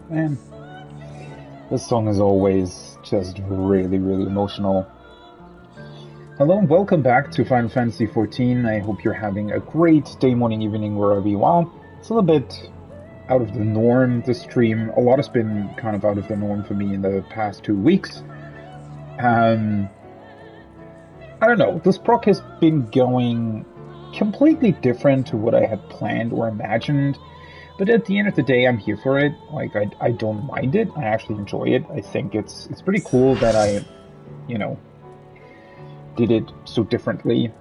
Man, this song is always just really, really emotional. Hello and welcome back to Final Fantasy XIV. I hope you're having a great day, morning, evening, wherever you are. It's a little bit out of the norm, this stream. A lot has been kind of out of the norm for me in the past 2 weeks. I don't know, this proc has been going completely different to what I had planned or imagined. But at the end of the day, I'm here for it. Like, I don't mind it. I actually enjoy it. I think it's pretty cool that I, you know, did it so differently.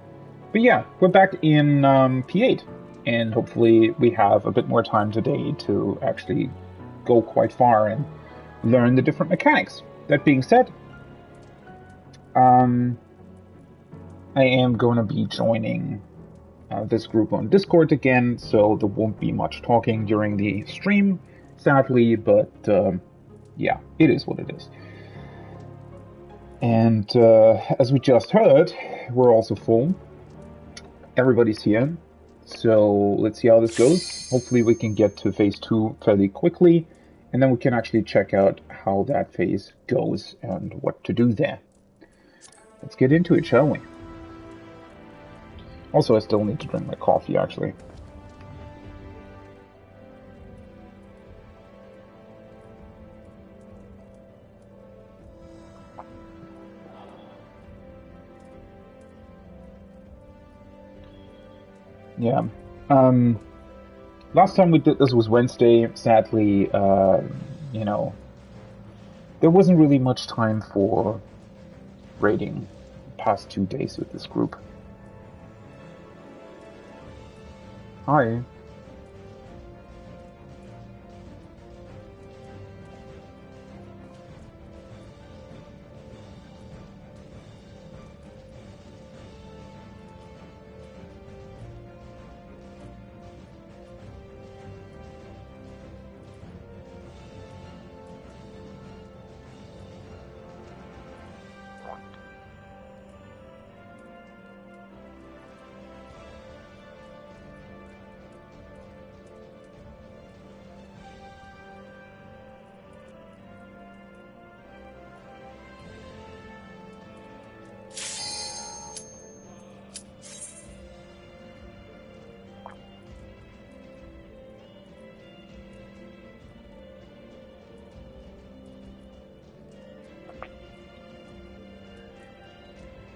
But yeah, we're back in P8. And hopefully we have a bit more time today to actually go quite far and learn the different mechanics. That being said, I am going to be joining this group on Discord again, so there won't be much talking during the stream, sadly, but yeah, it is what it is. And as we just heard, we're also full. Everybody's here, so let's see how this goes. Hopefully we can get to phase 2 fairly quickly, and then we can actually check out how that phase goes and what to do there. Let's get into it, shall we? Also, I still need to drink my coffee, actually. Yeah. Last time we did this was Wednesday. Sadly, you know, there wasn't really much time for raiding the past 2 days with this group. Hi.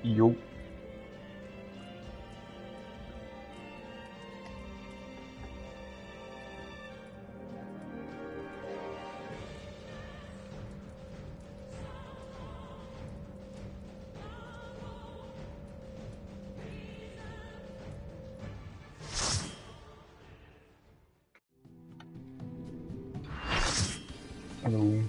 Yo. Hello.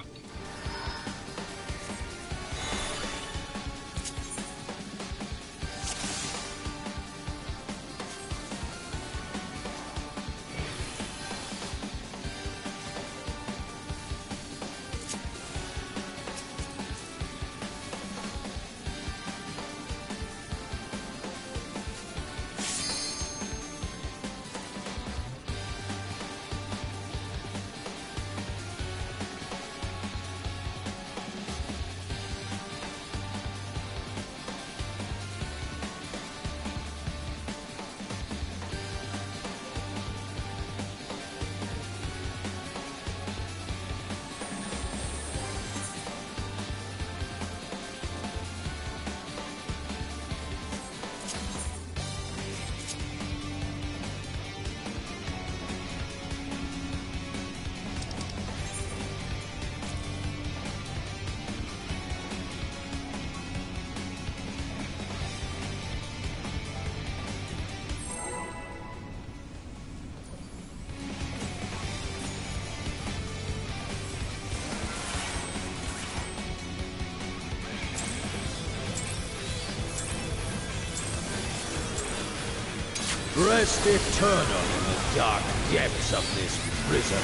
Rest eternal in the dark depths of this prison.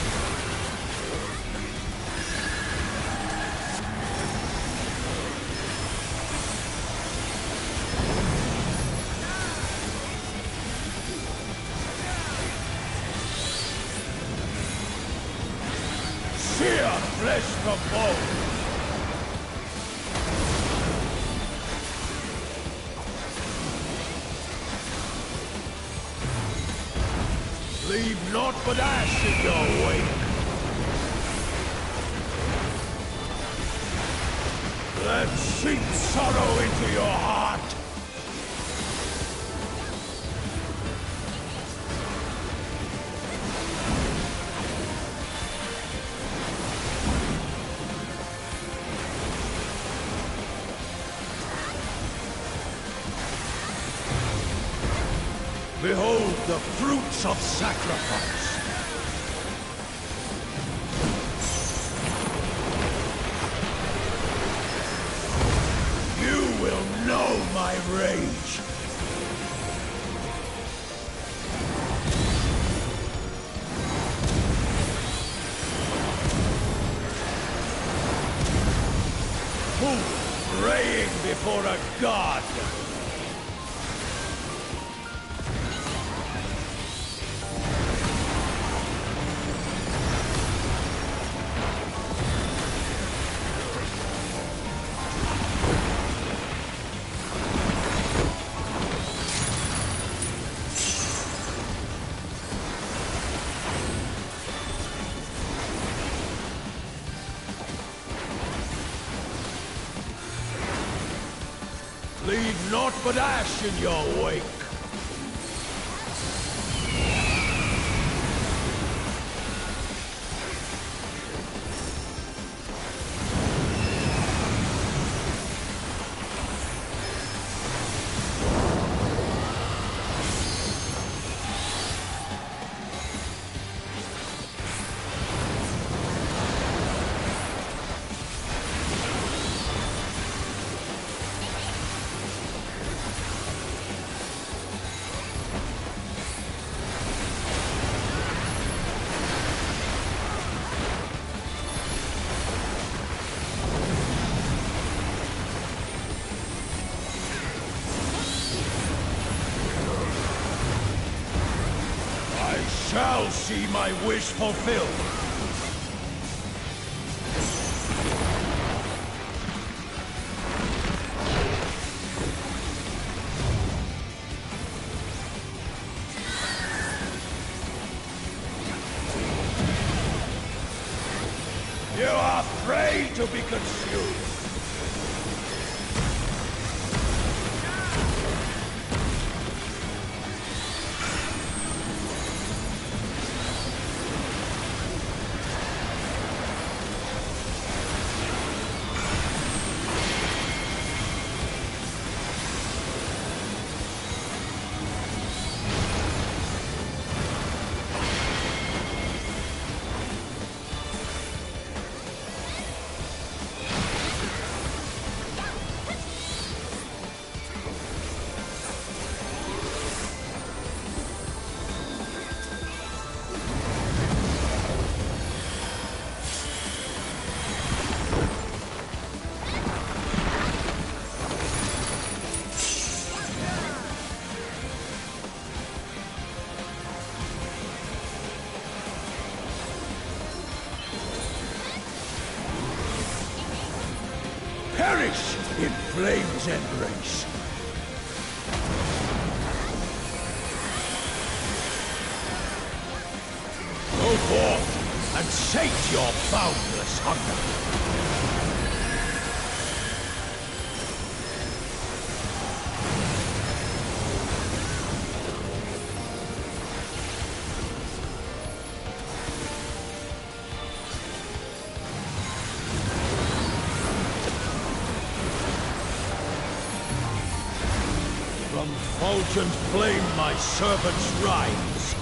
Fear Leave naught but ash in your wake. Let seep sorrow into your heart. Behold the fruits of sacrifice. You will know my rage. Fool, praying before a god. Leave naught but ash in your wake. Shall see my wish fulfilled. You are afraid to be consumed. Perish in flame's embrace. Go forth and sate your boundless hunger. From fulgent flame my servants rise.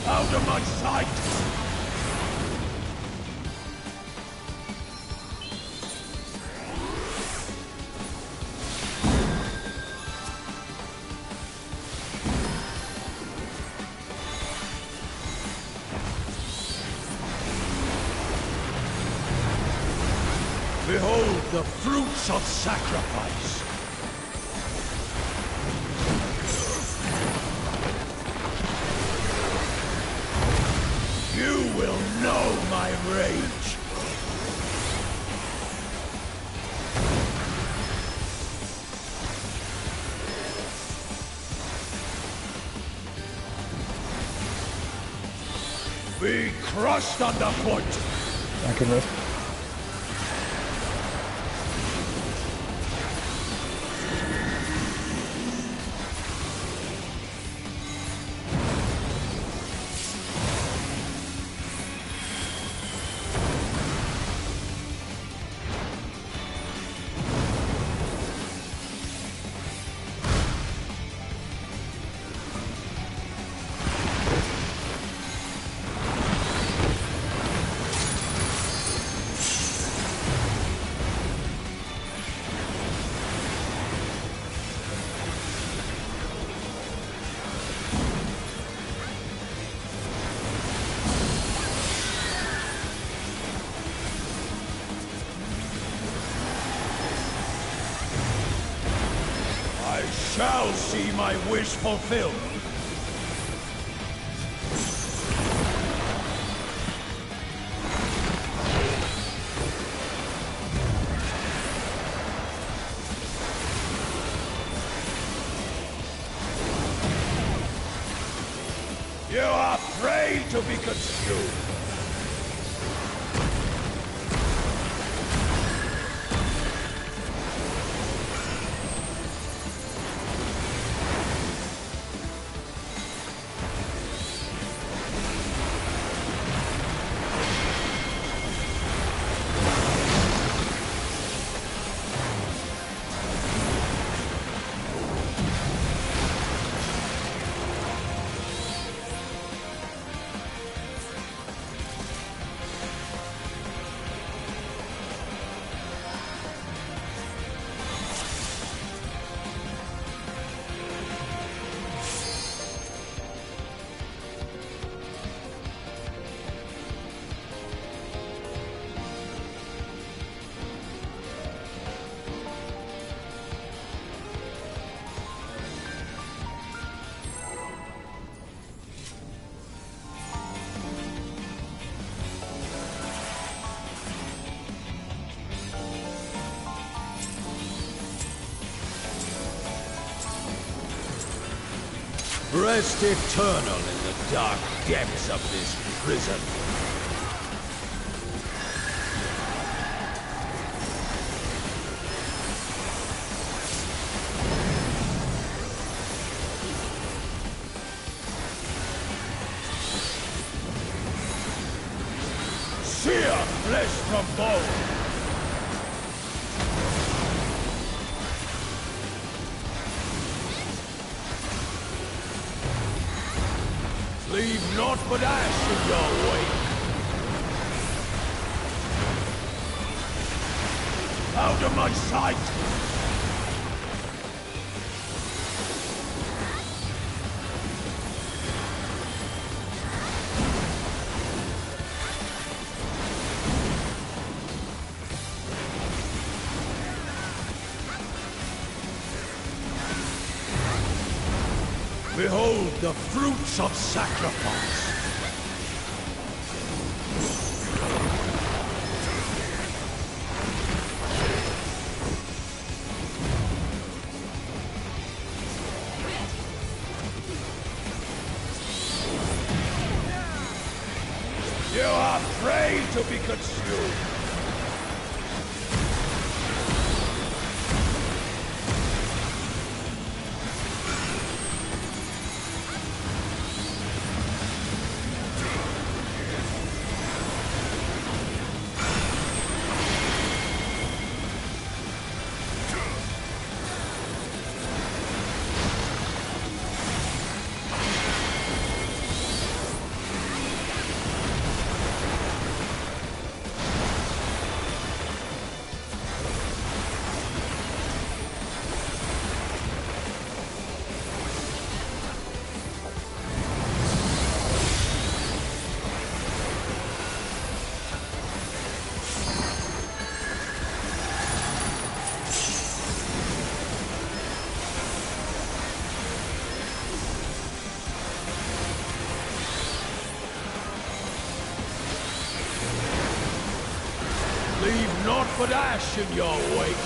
Out of my sight! Behold the fruits of sacrifice! You will know my rage! Be crushed underfoot! I can rest. Shall see my wish fulfilled. You are prey to be consumed. Rest eternal in the dark depths of this prison. Sear flesh from bone. Leave naught but ash in your wake. Out of my sight! Behold the fruits of sacrifice! You are prey to be consumed! Leave naught but ash in your wake.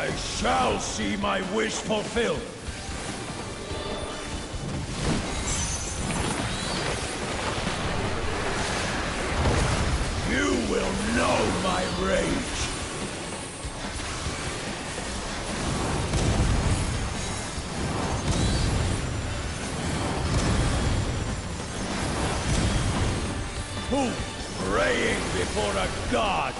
I shall see my wish fulfilled. You will know my rage. Who praying before a god?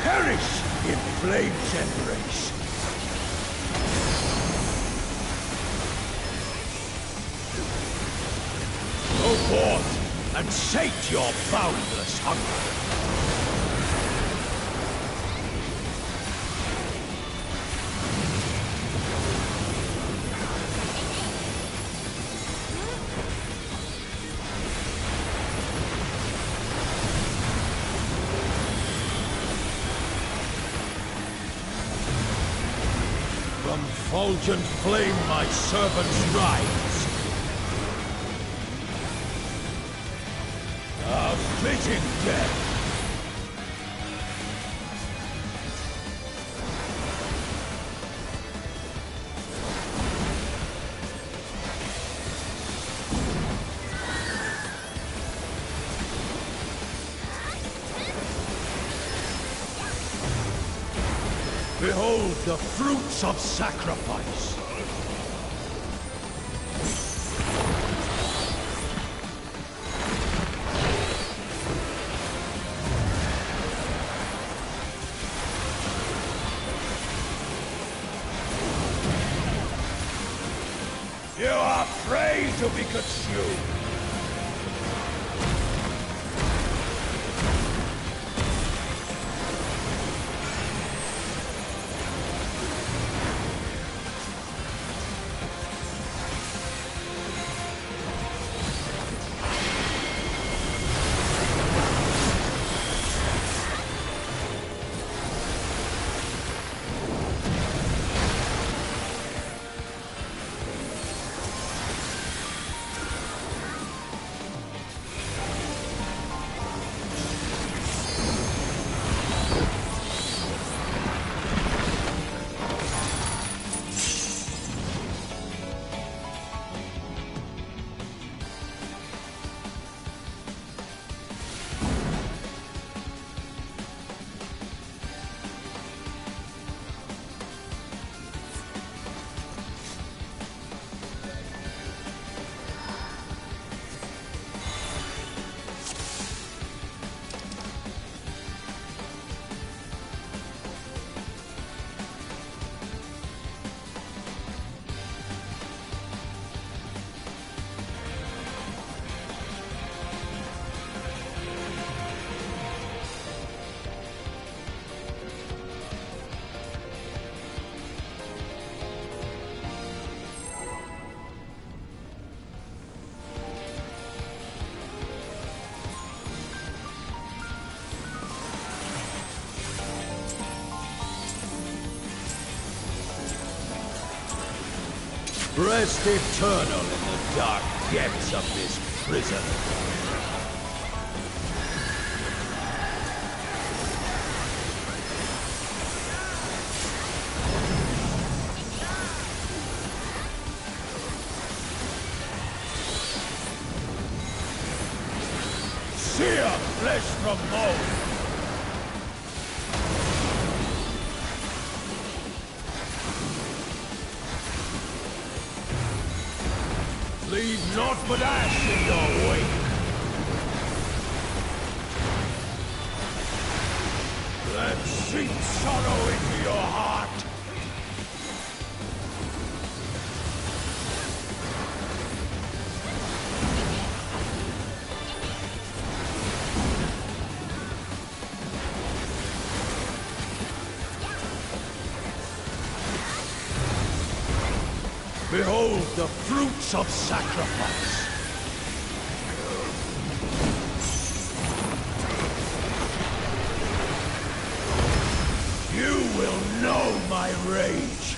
Perish in flame's embrace. Go forth and sate your boundless hunger. From fulgent flame my servants rise. A fitting death. Behold the fruits of sacrifice. You are prey to be consumed. Rest eternal in the dark depths of this prison. Sear flesh from bone. Leave naught but ash in your wake. Let seep sorrow into your heart. Behold the fruits of sacrifice! You will know my rage!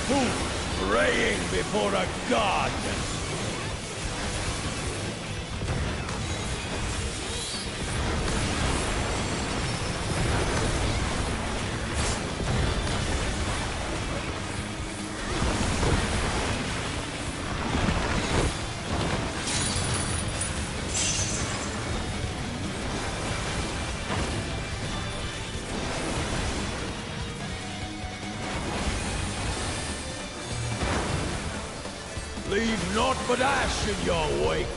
Who praying before a god? Leave naught but ash in your wake.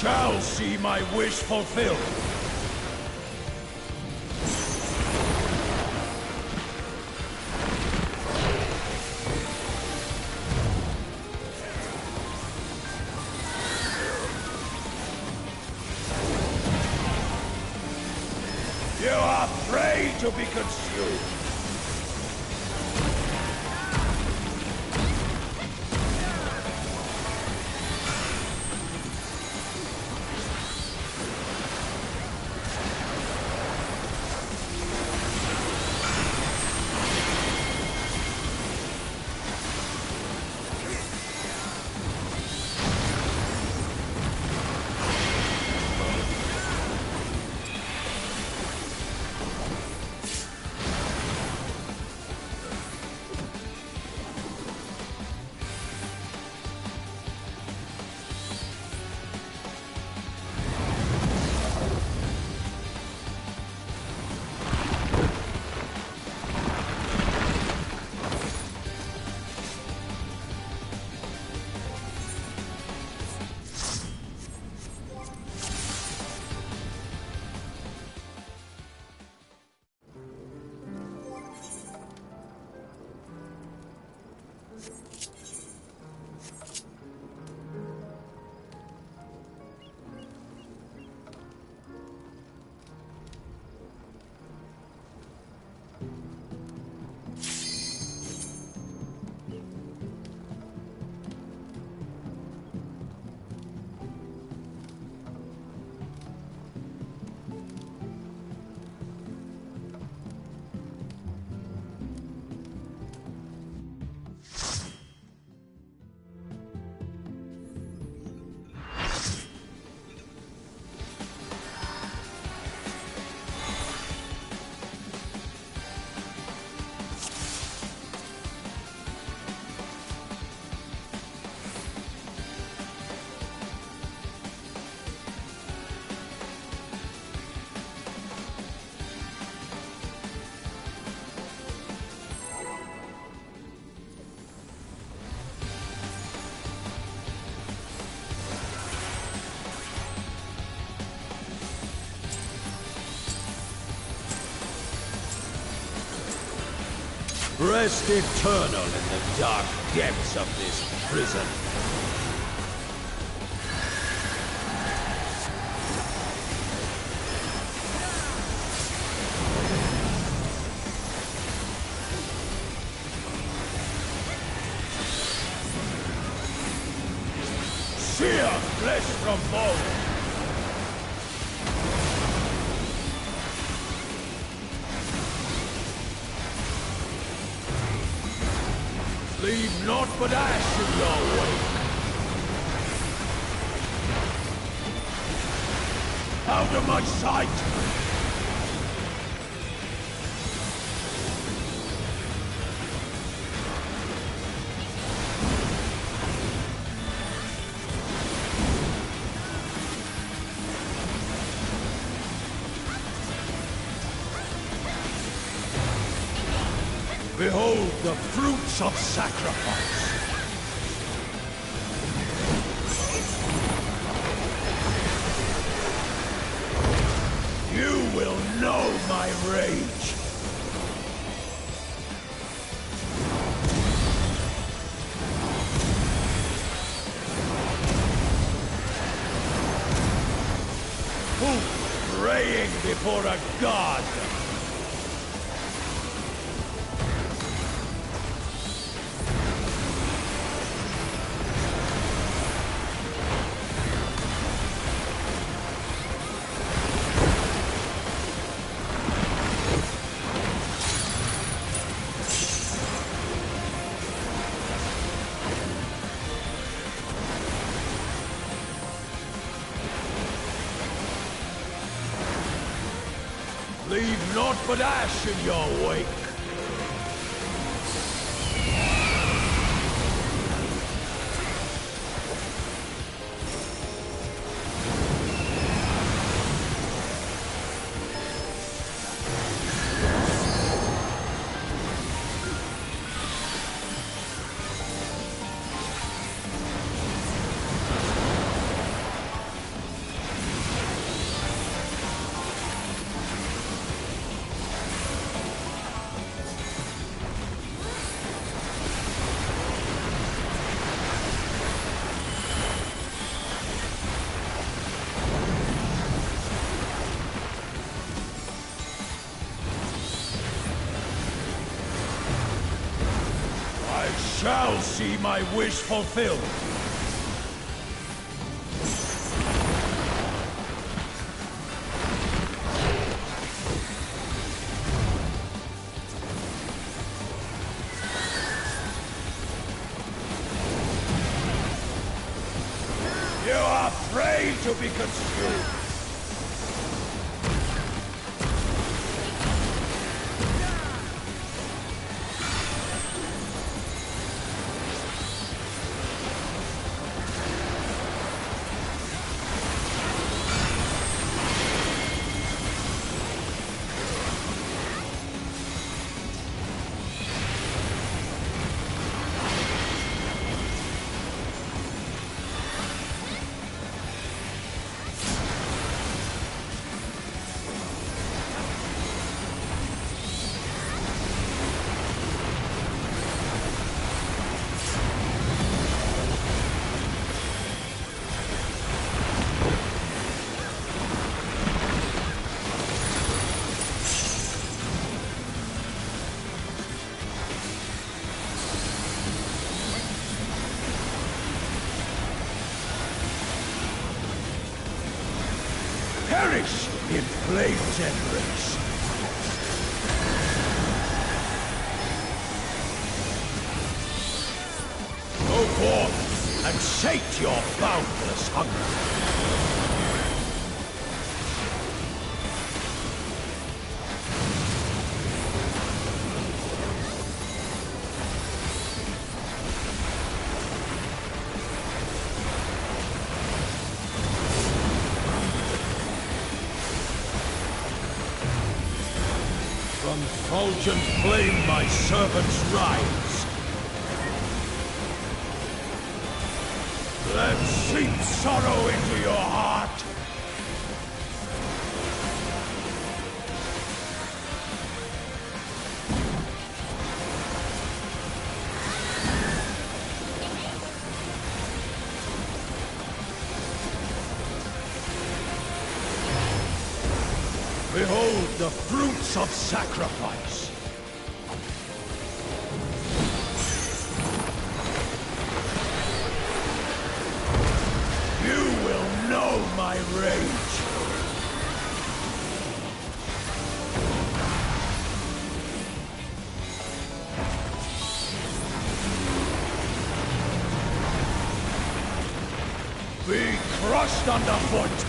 Shall see my wish fulfilled. You are prey to be consumed. Rest eternal in the dark depths of this prison. Sheer flesh from bone. Leave naught but ash in your wake. Out of my sight! Behold the fruits of sacrifice! You will know my rage! Who praying before a god? Leave naught but ash in your wake. Shall see my wish fulfilled. You are prey to be consumed. Perish in flame's embrace. Go forth and sate your boundless hunger. From fulgent flame my servants rise. Let seep sorrow into your heart. Behold the fruits of sacrifice. You will know my rage. Be crushed underfoot.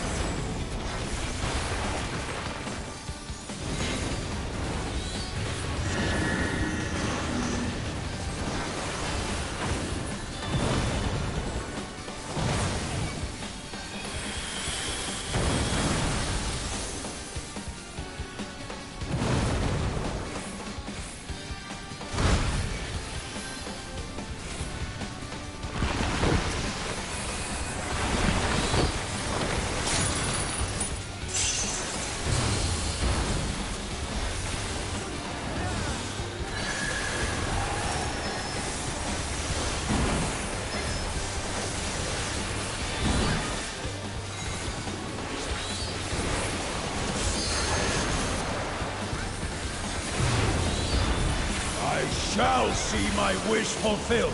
see my wish fulfilled.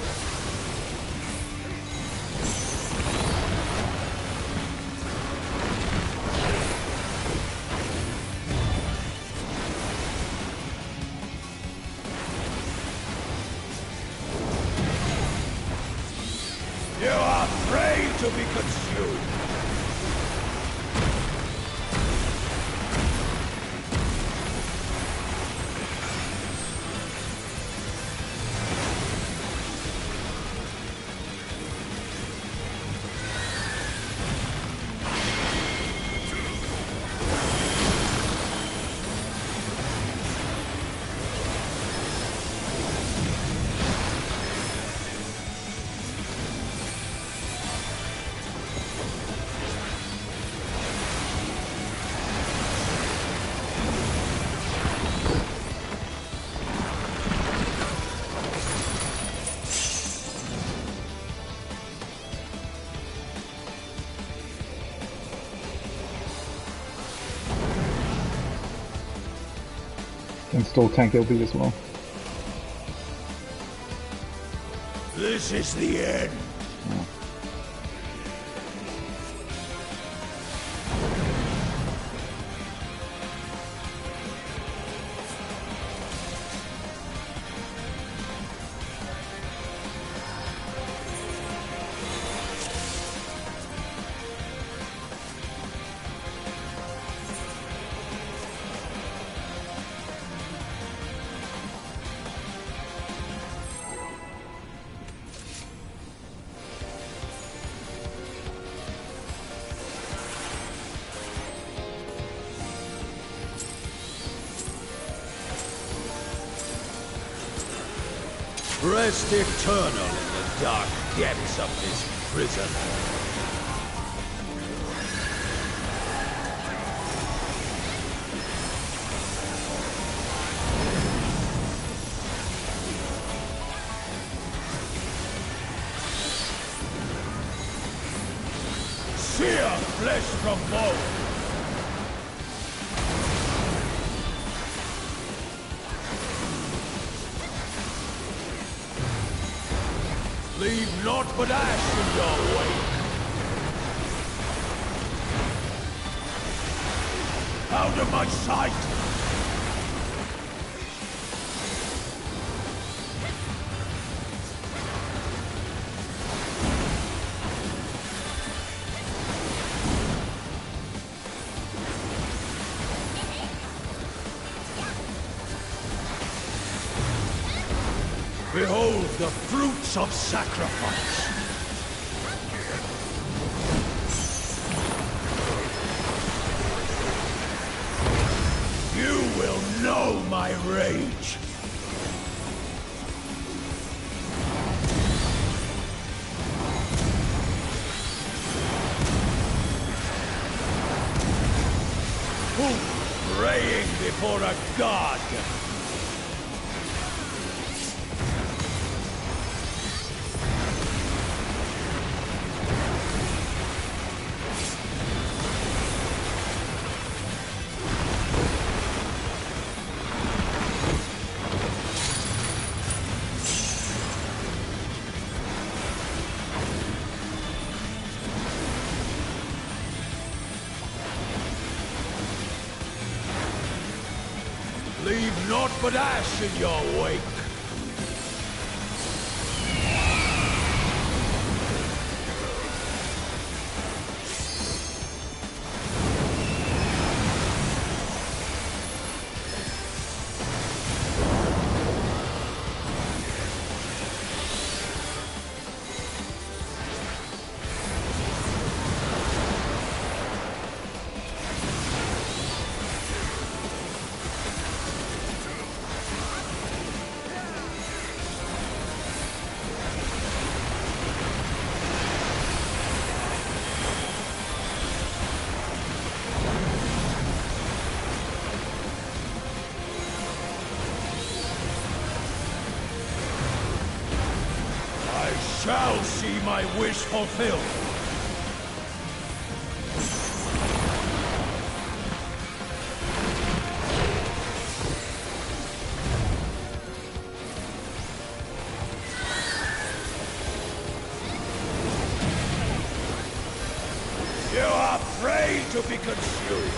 You are afraid to be consumed. Can still tank LB as well. This is the end. Oh. Rest eternal in the dark depths of this prison. Sear flesh from bone. Leave naught but ash in your wake. Out of my sight! Behold the fruits of sacrifice! You will know my rage! Who praying before a god? Leave naught but ash in your wake. Shall see my wish fulfilled. prey to be consumed!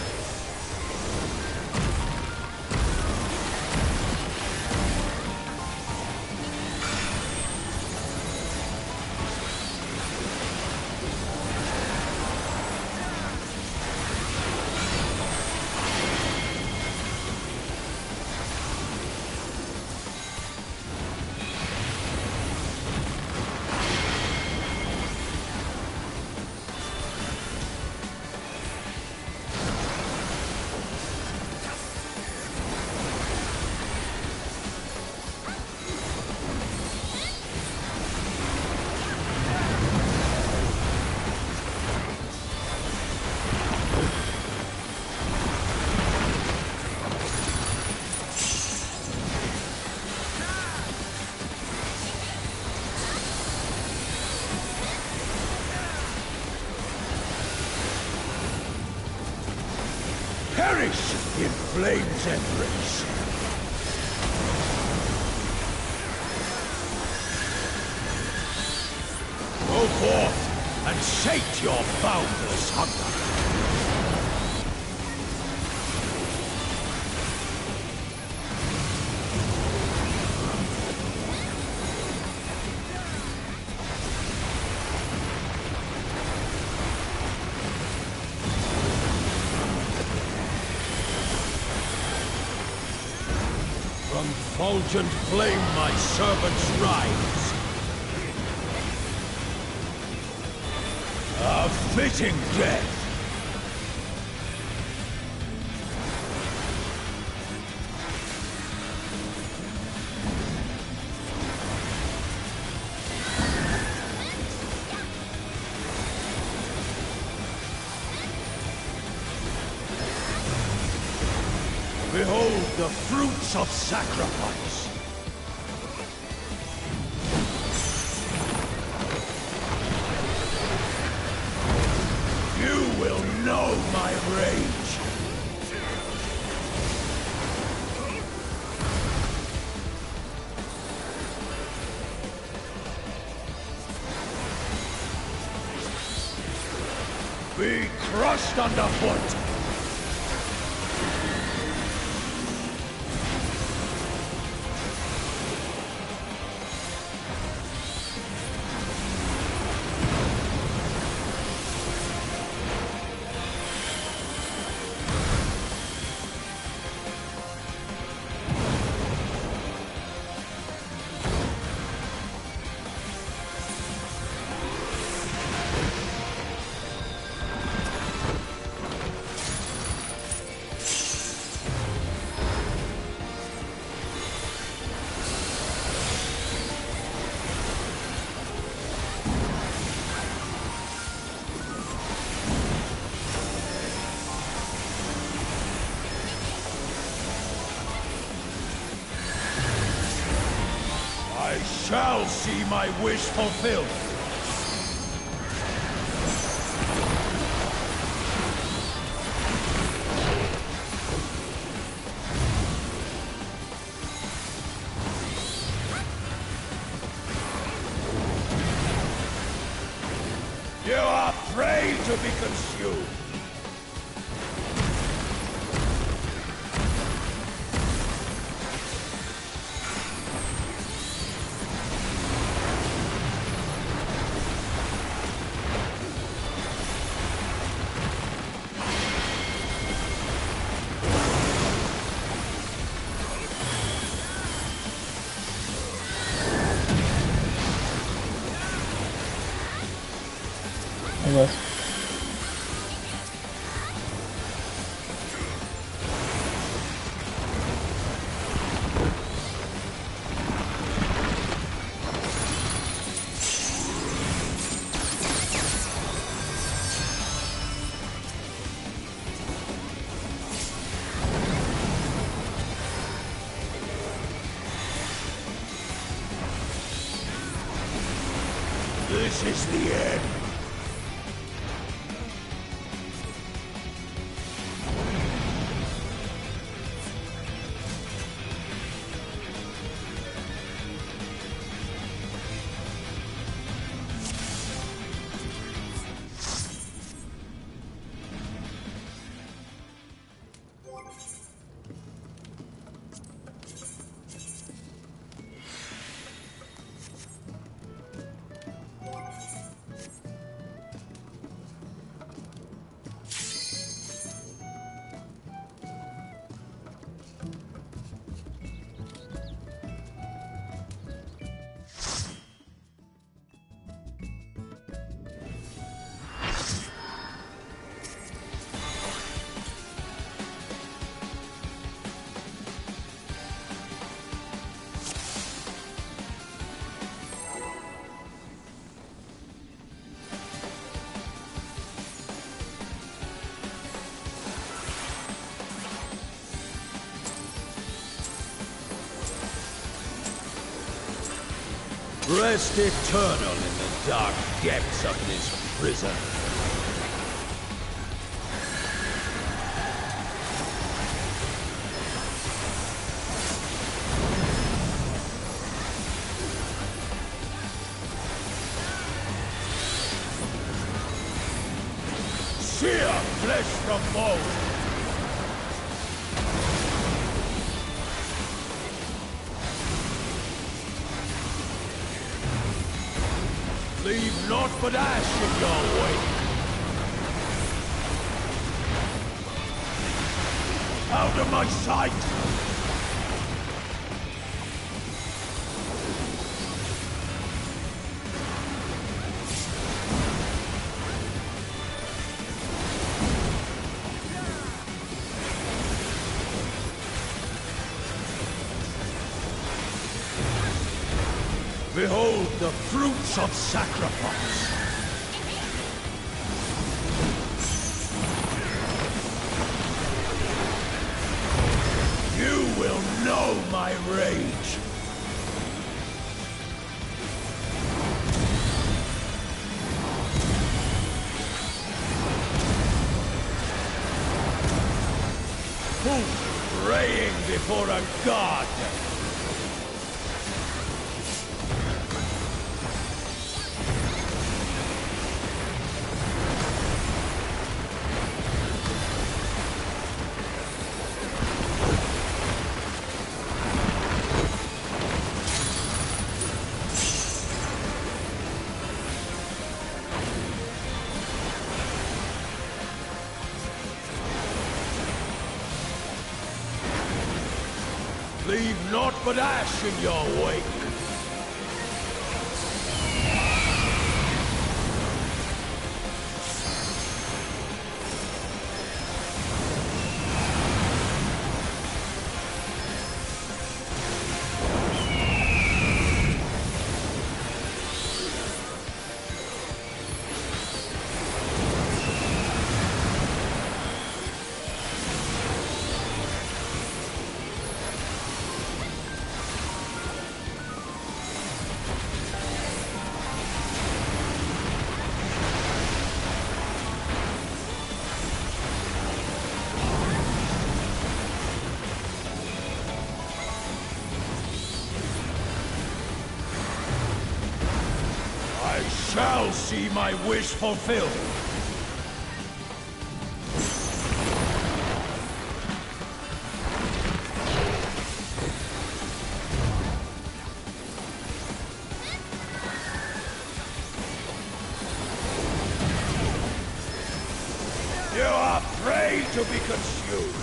Perish in flame's embrace! Go forth and sate your boundless hunger! From fulgent flame my servants rise. A fitting death! Behold the fruits of sacrifice! You will know my rage! Be crushed underfoot! I shall see my wish fulfilled! You are prey to be consumed! I guess. This is the end! Rest eternal in the dark depths of this prison. Sear flesh from bone! Leave naught but ash in your wake! Out of my sight! Behold the fruits of sacrifice! You will know my rage! Who praying before a god? Leave naught but ash in your wake! I shall see my wish fulfilled! You are prey to be consumed!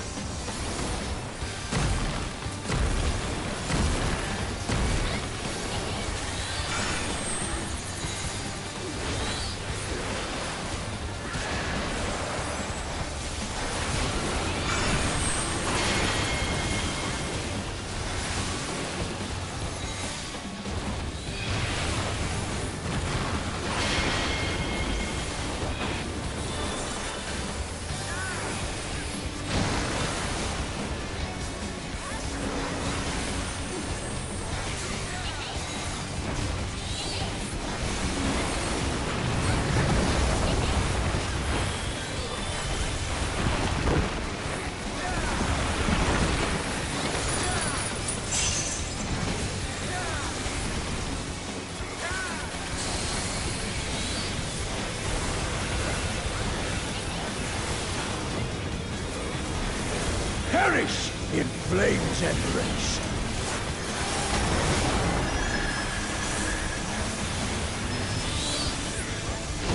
Perish in flames and rage!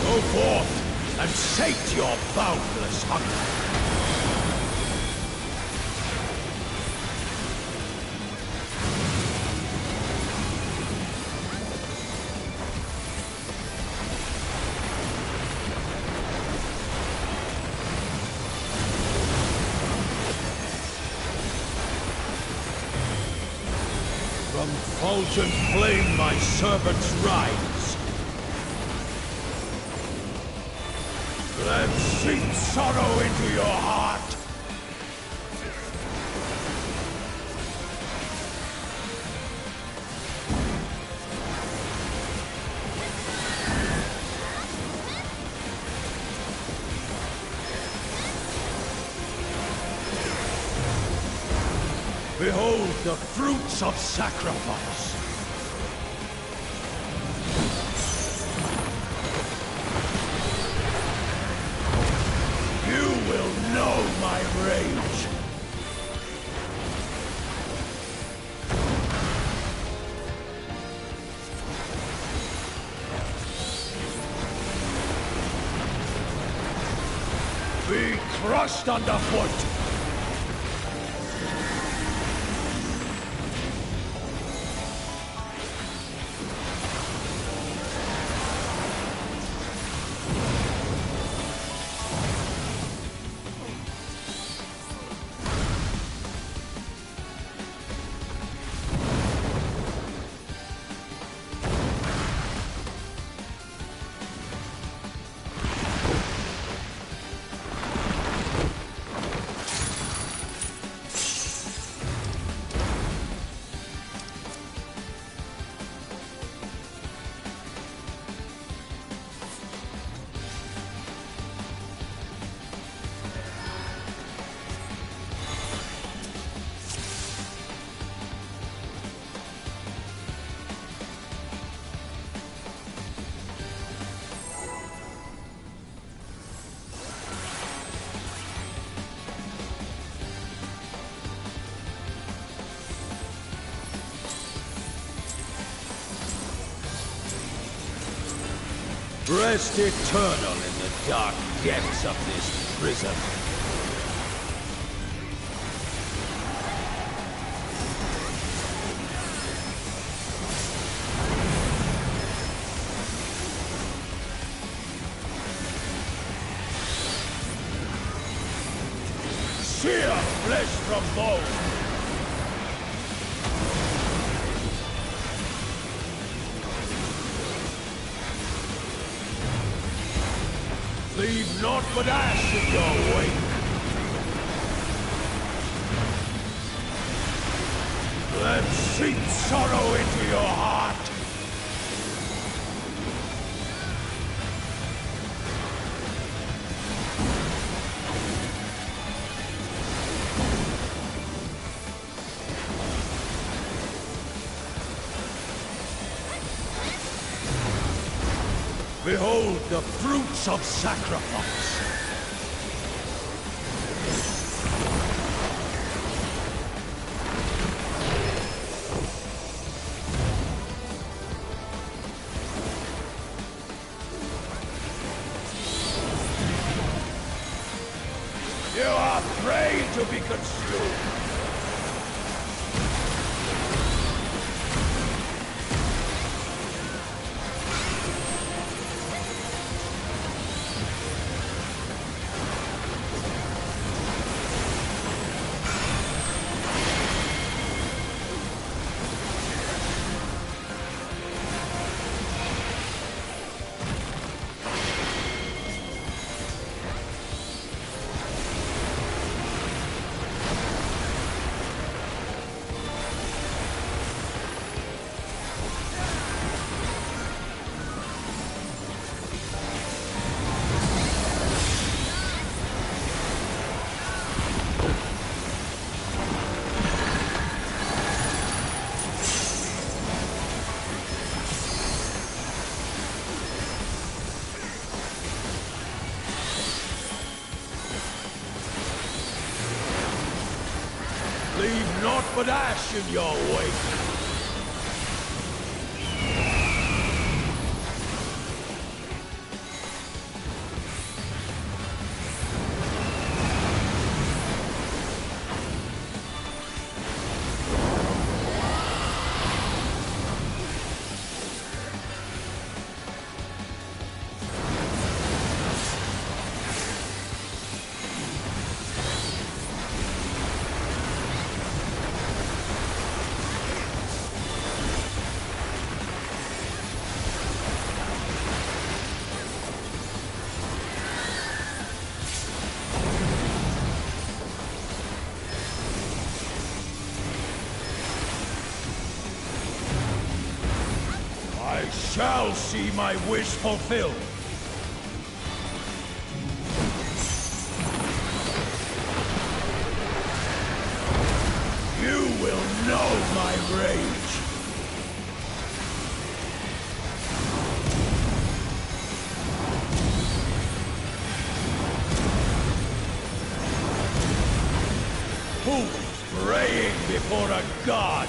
Go forth and sate your boundless hunger! From fulgent flame my servants rise. Let seep sorrow into your heart. Behold the fruits of sacrifice. You will know my rage. Be crushed underfoot! Rest eternal in the dark depths of this prison. Sear flesh from bone. Leave naught but ash in your wake. Then seep sorrow into your heart. Behold the fruits of sacrifice. You are prey to be consumed. Leave naught but ash in your wake. I shall see my wish fulfilled. You know my rage! Who's praying before a god?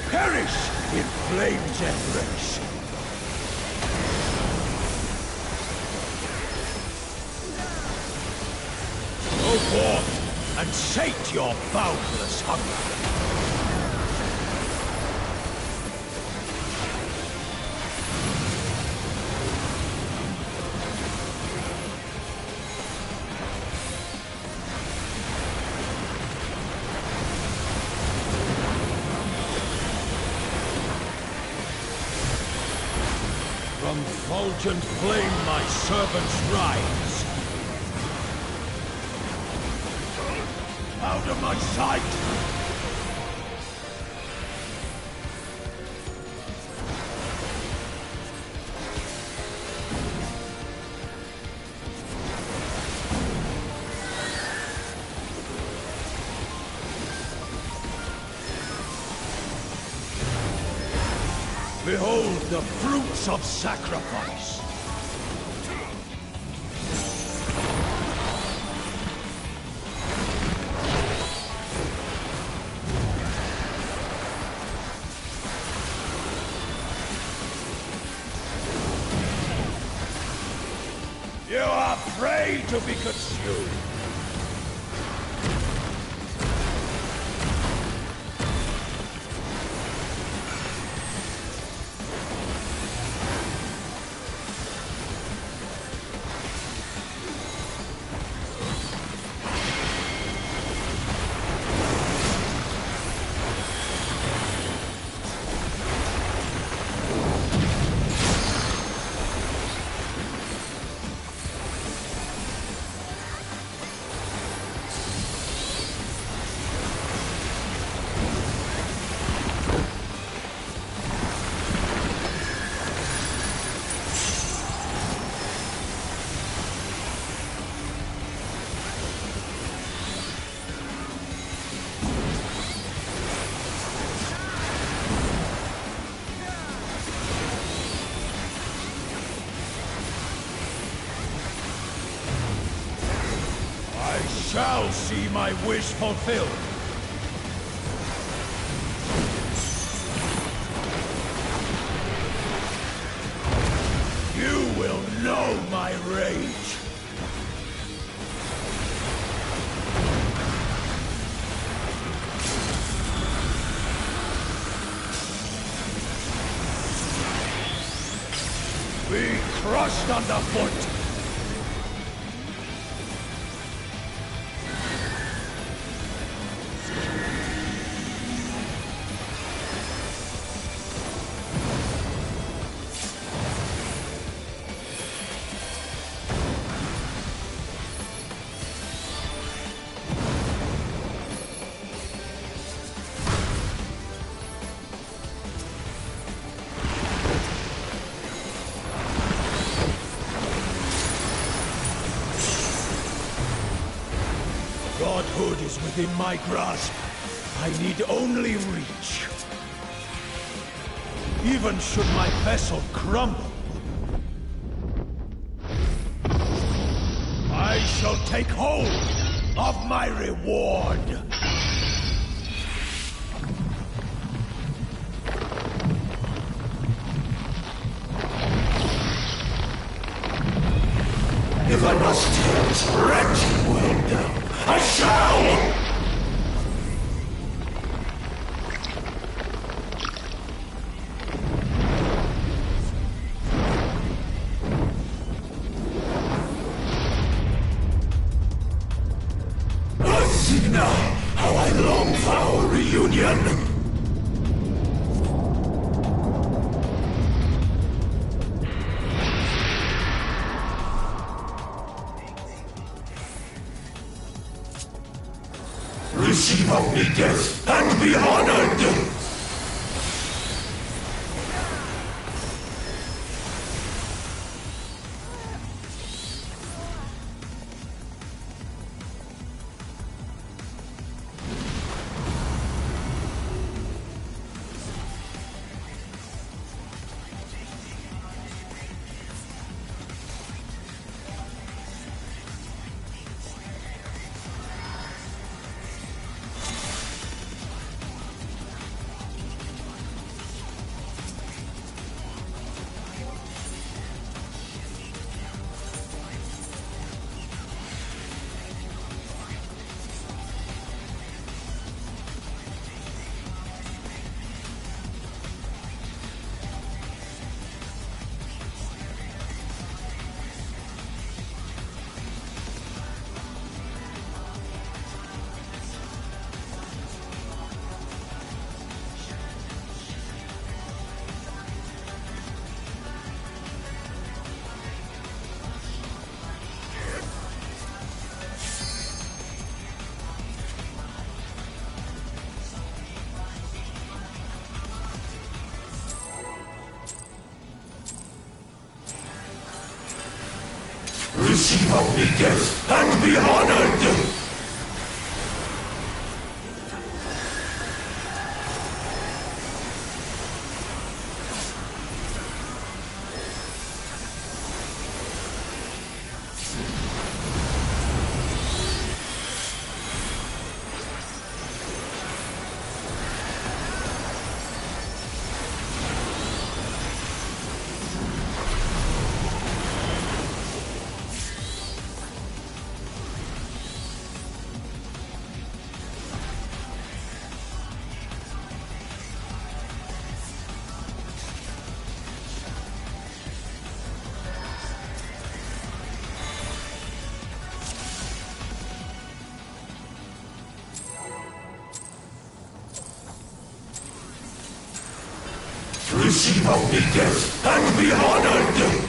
Perish in flames and bricks! Go forth and sate your boundless hunger! From fulgent flame my servants rise. Out of my sight! Behold the fruits of sacrifice! You are prey to be consumed! Shall see my wish fulfilled. You will know my rage. Be crushed underfoot. Godhood is within my grasp. I need only reach. Even should my vessel crumble, I shall take hold of my reward. If I must take this wretched world down, I shall! I see now how I long for our reunion. Receive only death and be honored! Receive only death and be honored! Receive only death and be honored!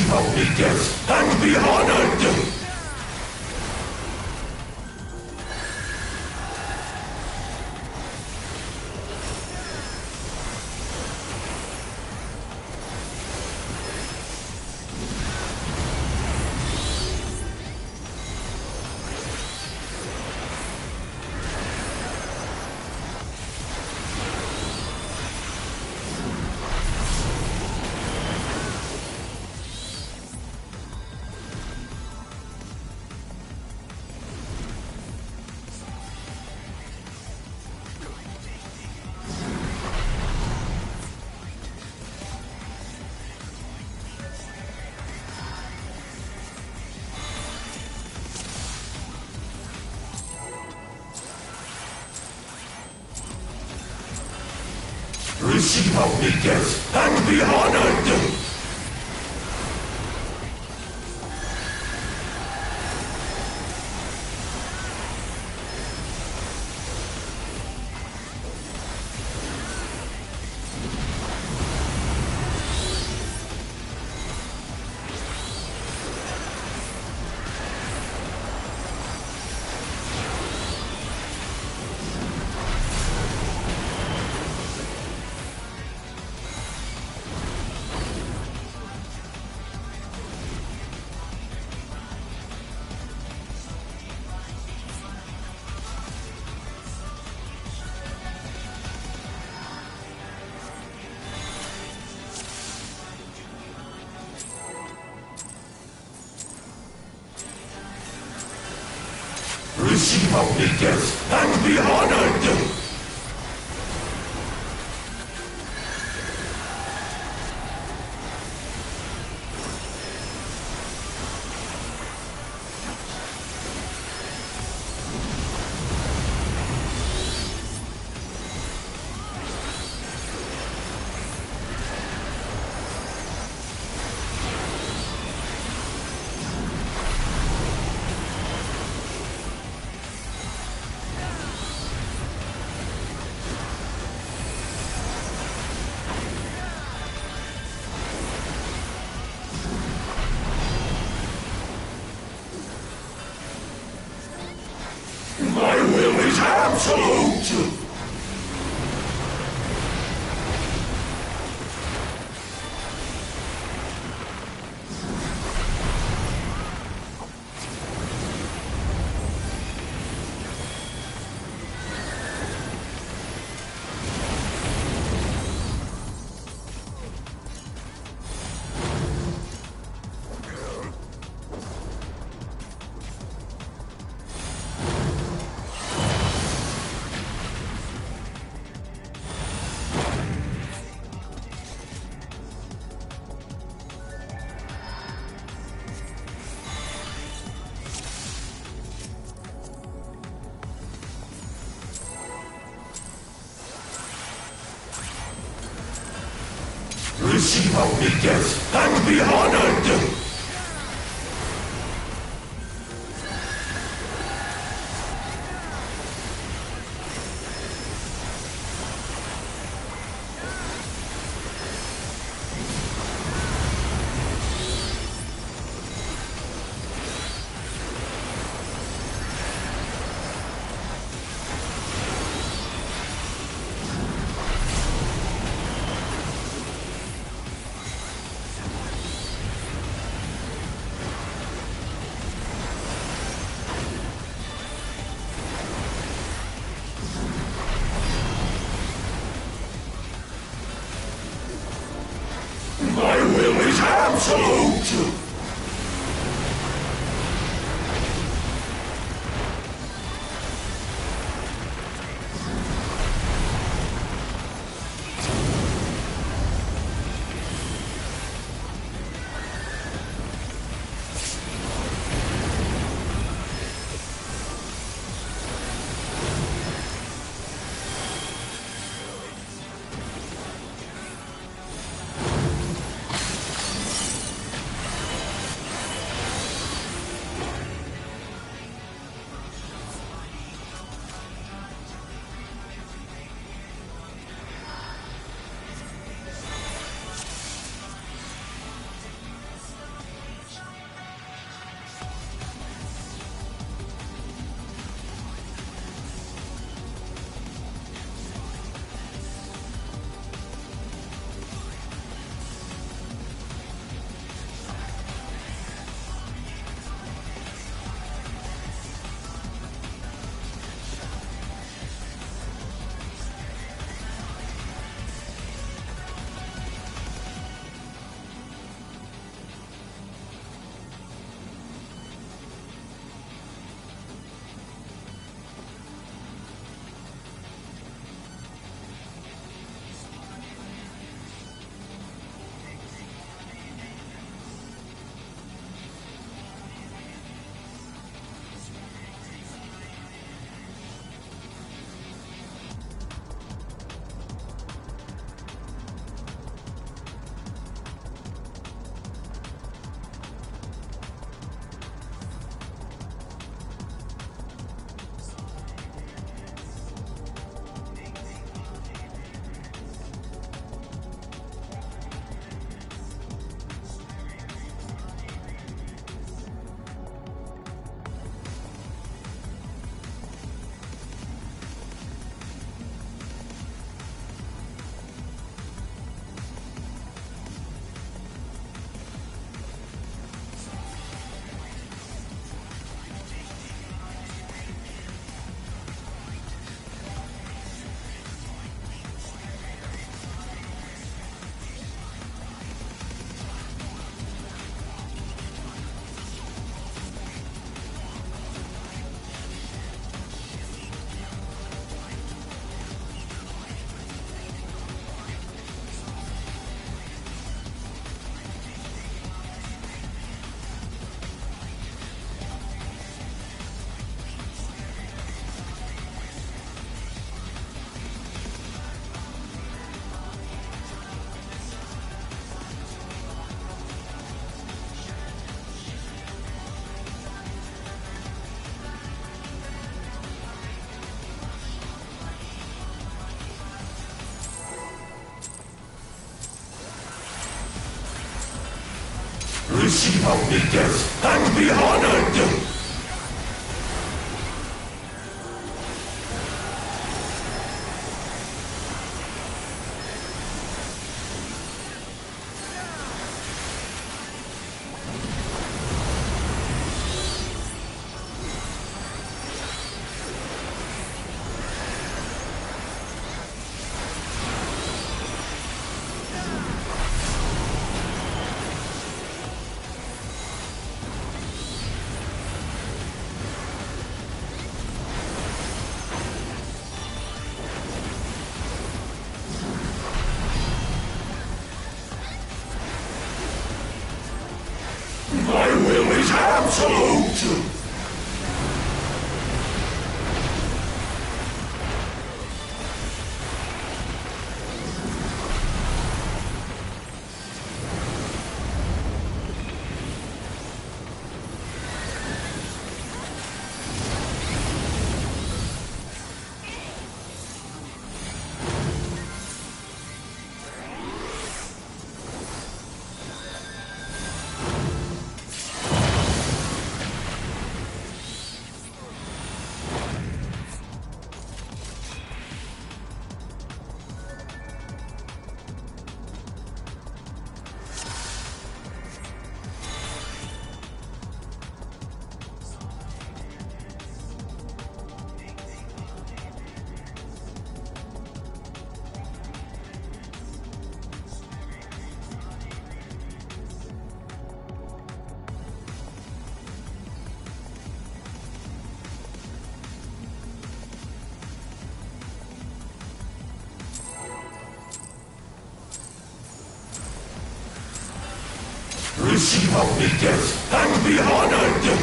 Receive only death and be honored! Receive only death and be honored! Receive only death and be honored! My will is absolute! Receive only death and be honored! Receive obedience and be honored! My will is absolute! Receive obedience and be honored!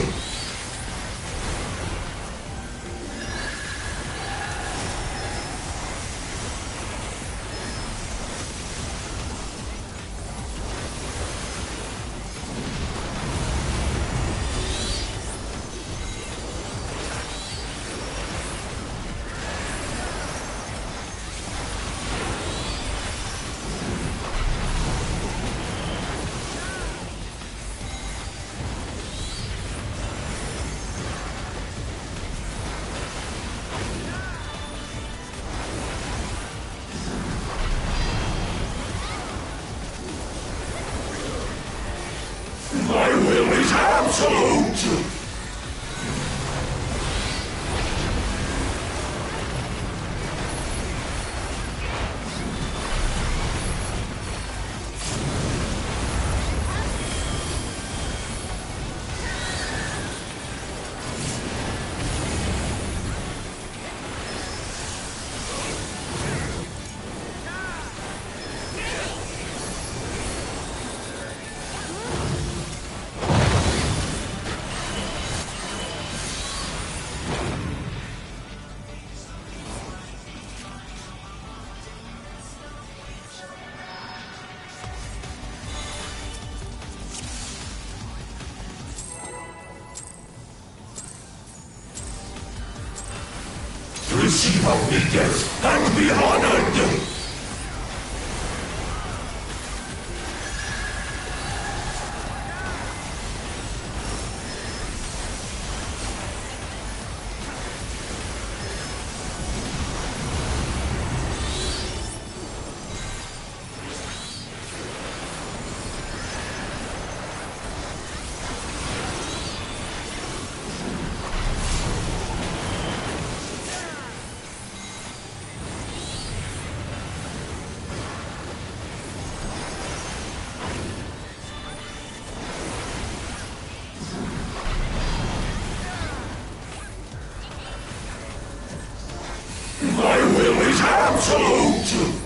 My will is absolute! Receive obedience and be honored! My will is absolute!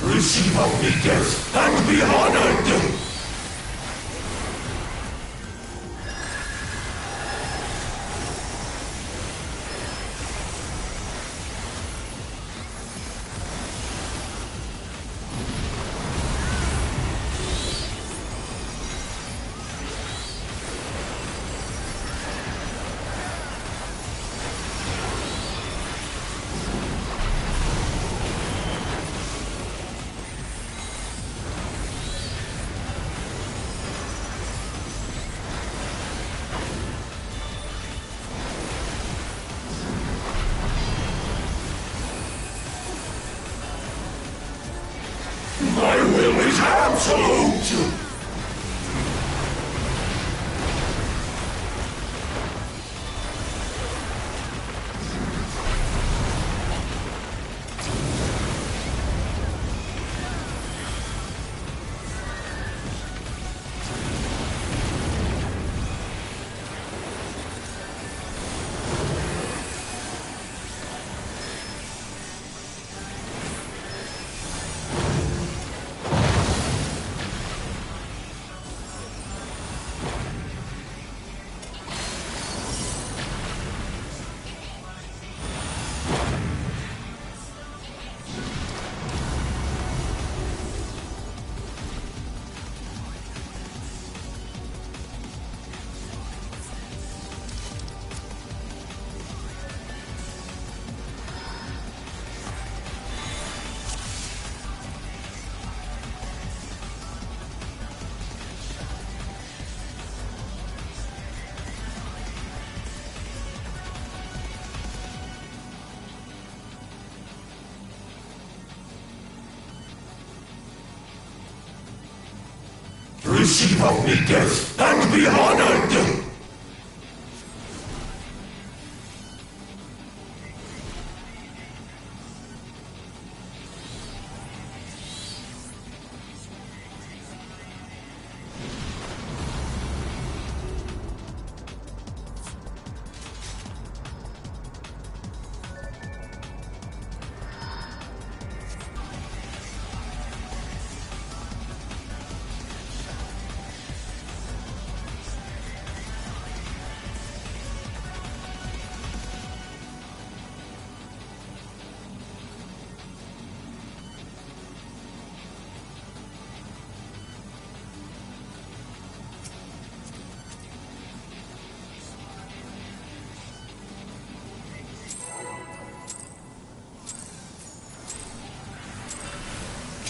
Receive obedience and be honored! Receive only death and be honored!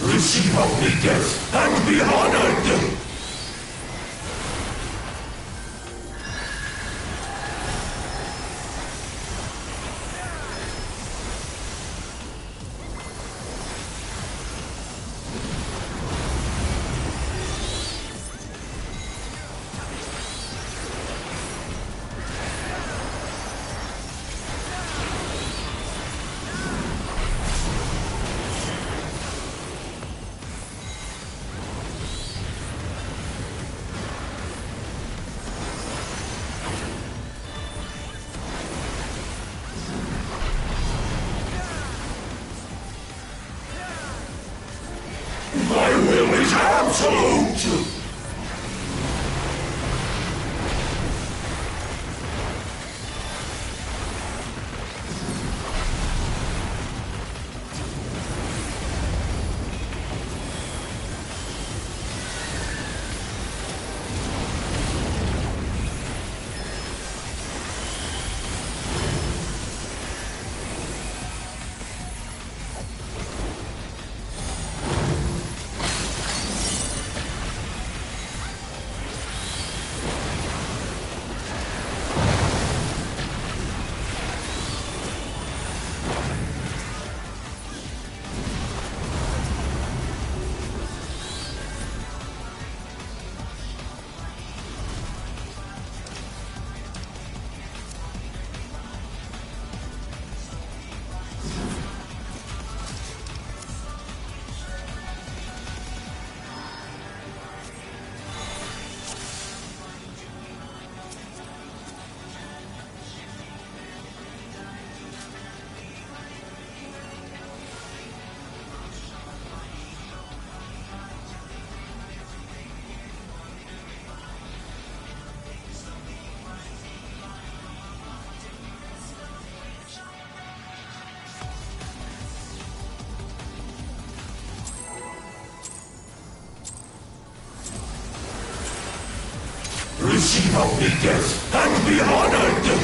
Receive only death and be honored! My will is absolute! Receive only death and be honored!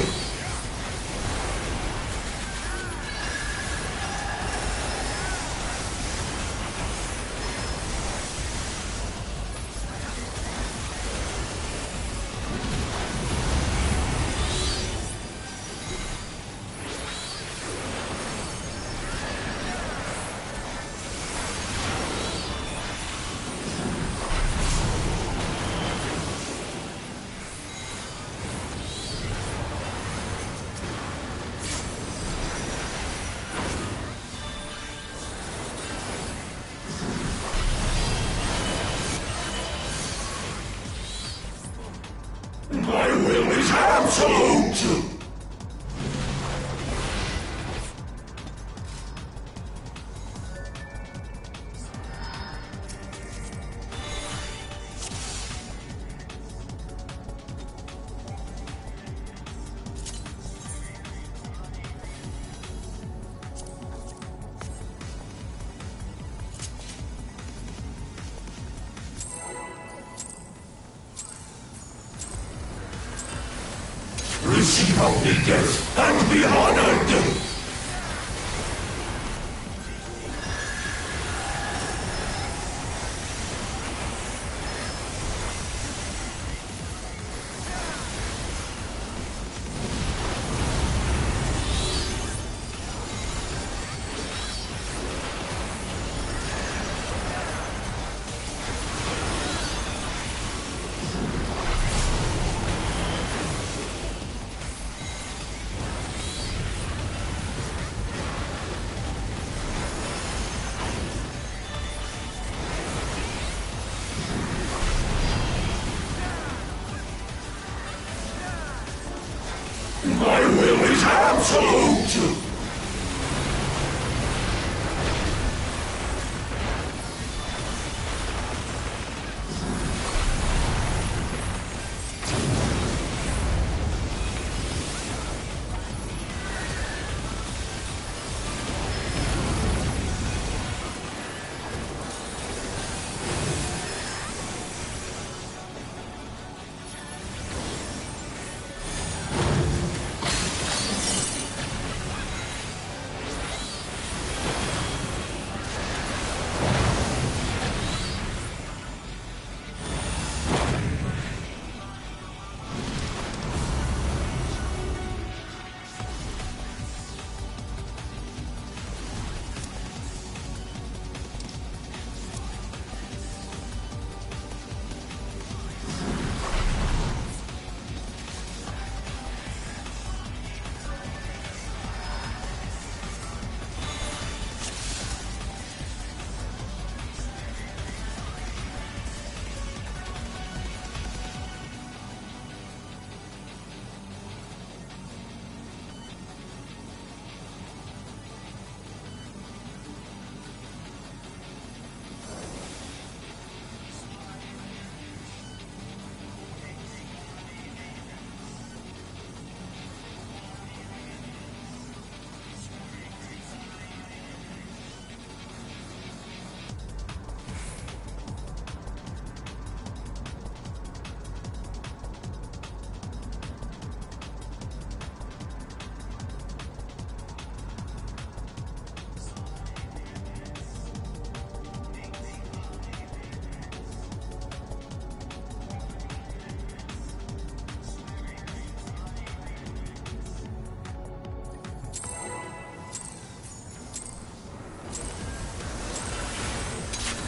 My will is absolute! Receive only death and be honored! My will is absolute!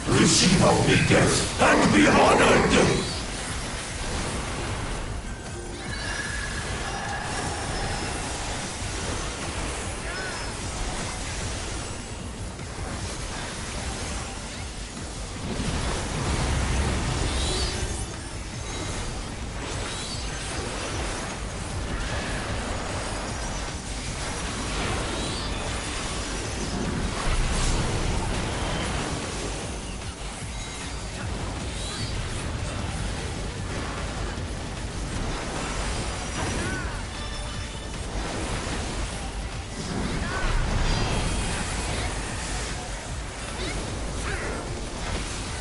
Receive only death and be honored!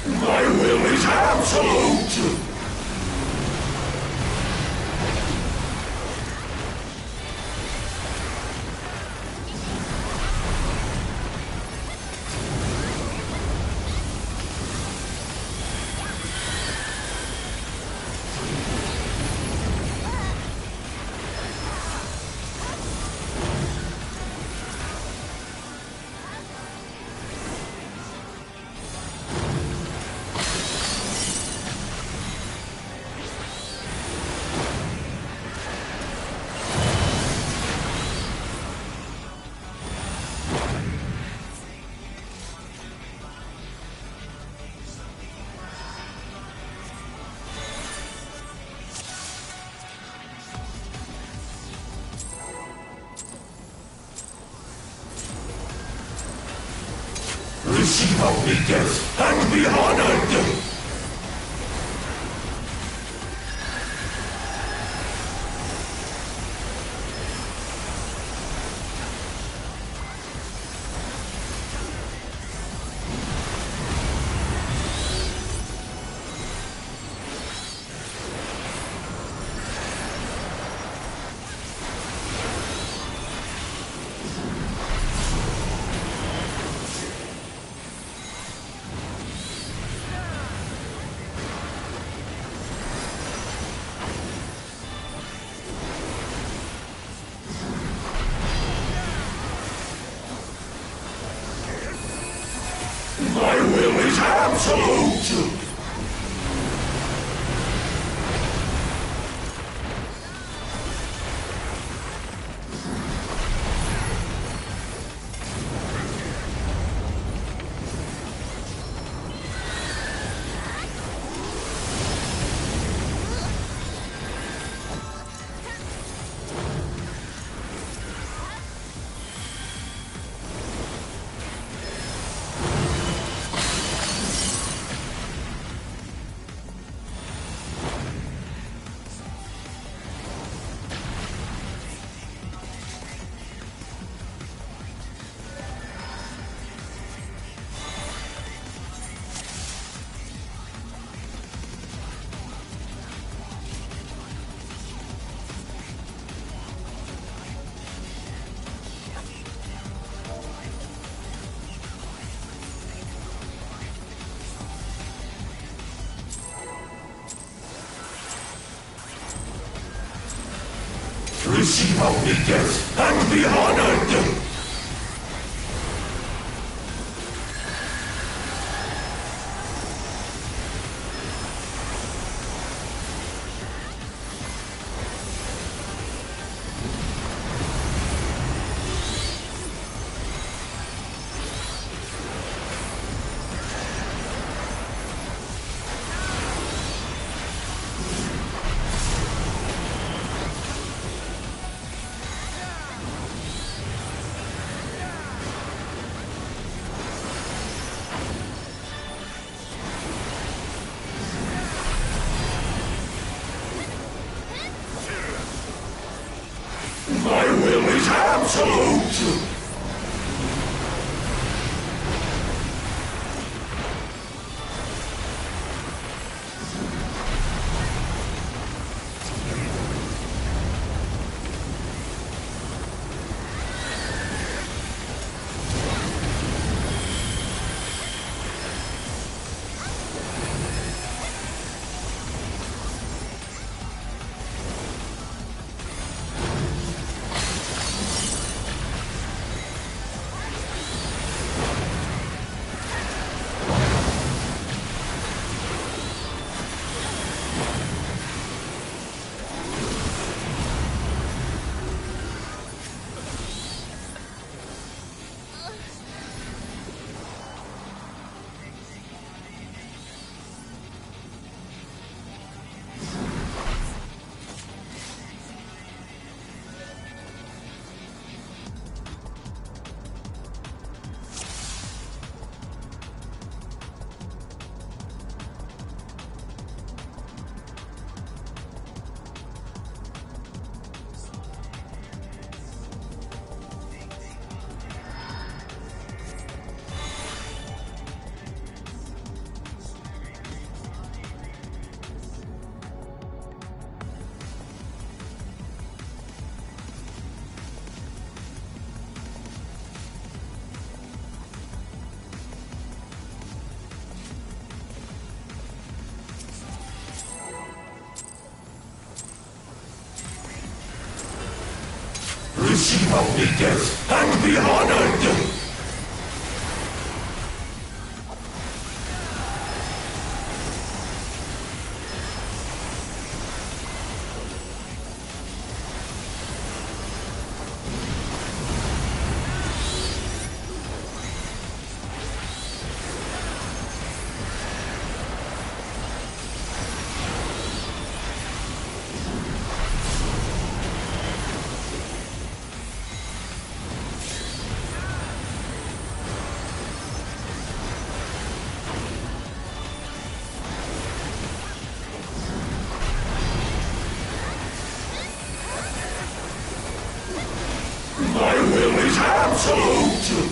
My will is absolute! Receive only death and be honored! My will is absolute! Receive obedience and be honored! My will is absolute! Receive obedience and be honored! My will is absolute!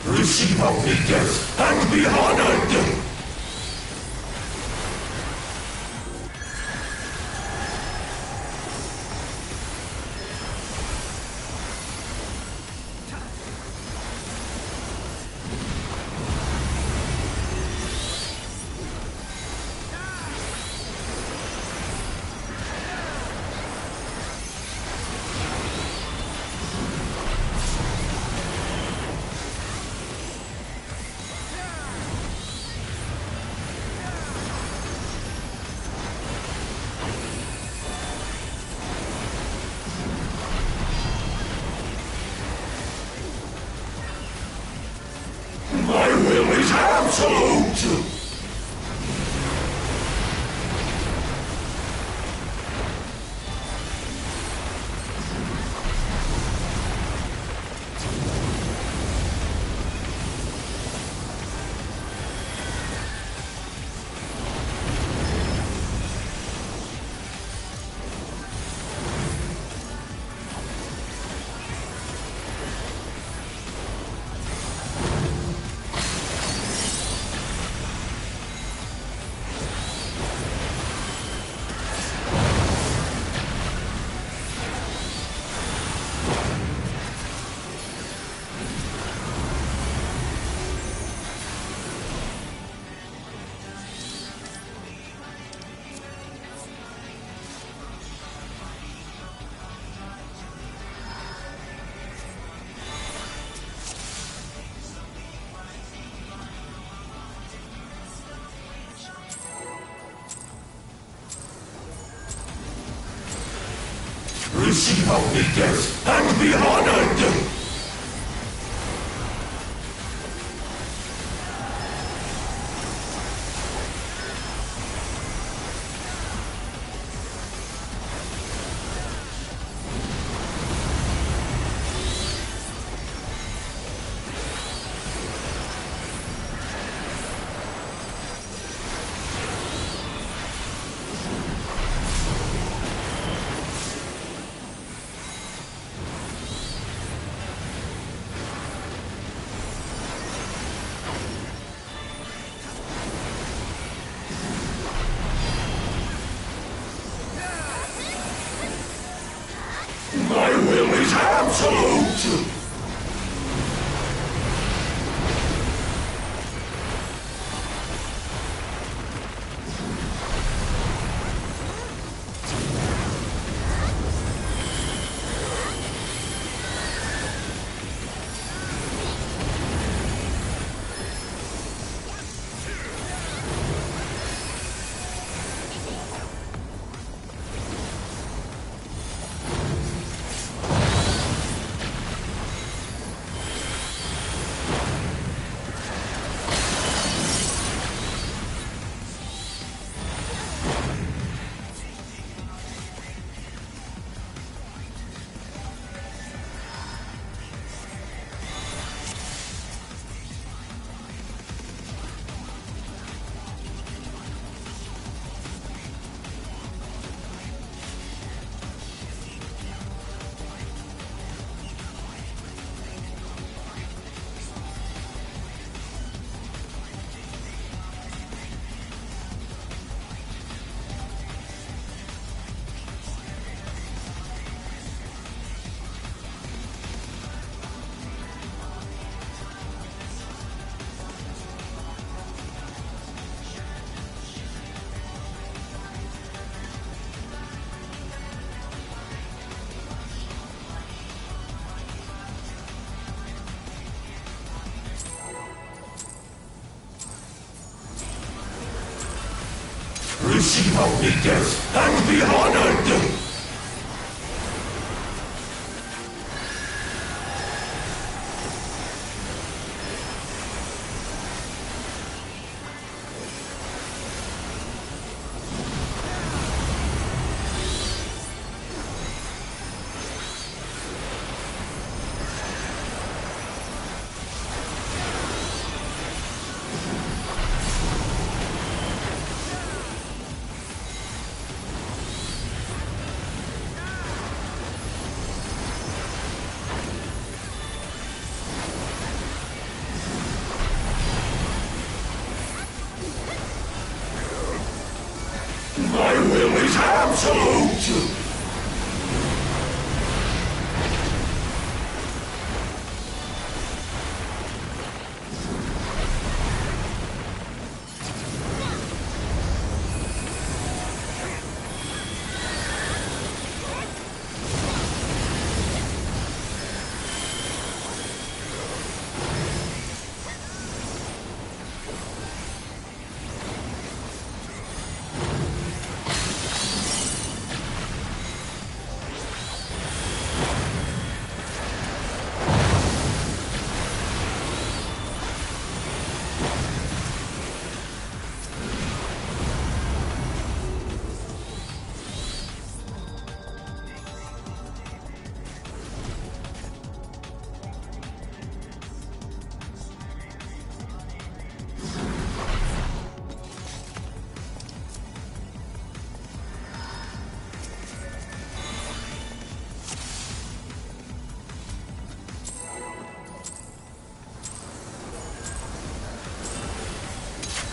Receive obedience and be honored! My will is absolute! Receive obedience and be honored! My will is absolute! Receive obedience and be honored! is absolute!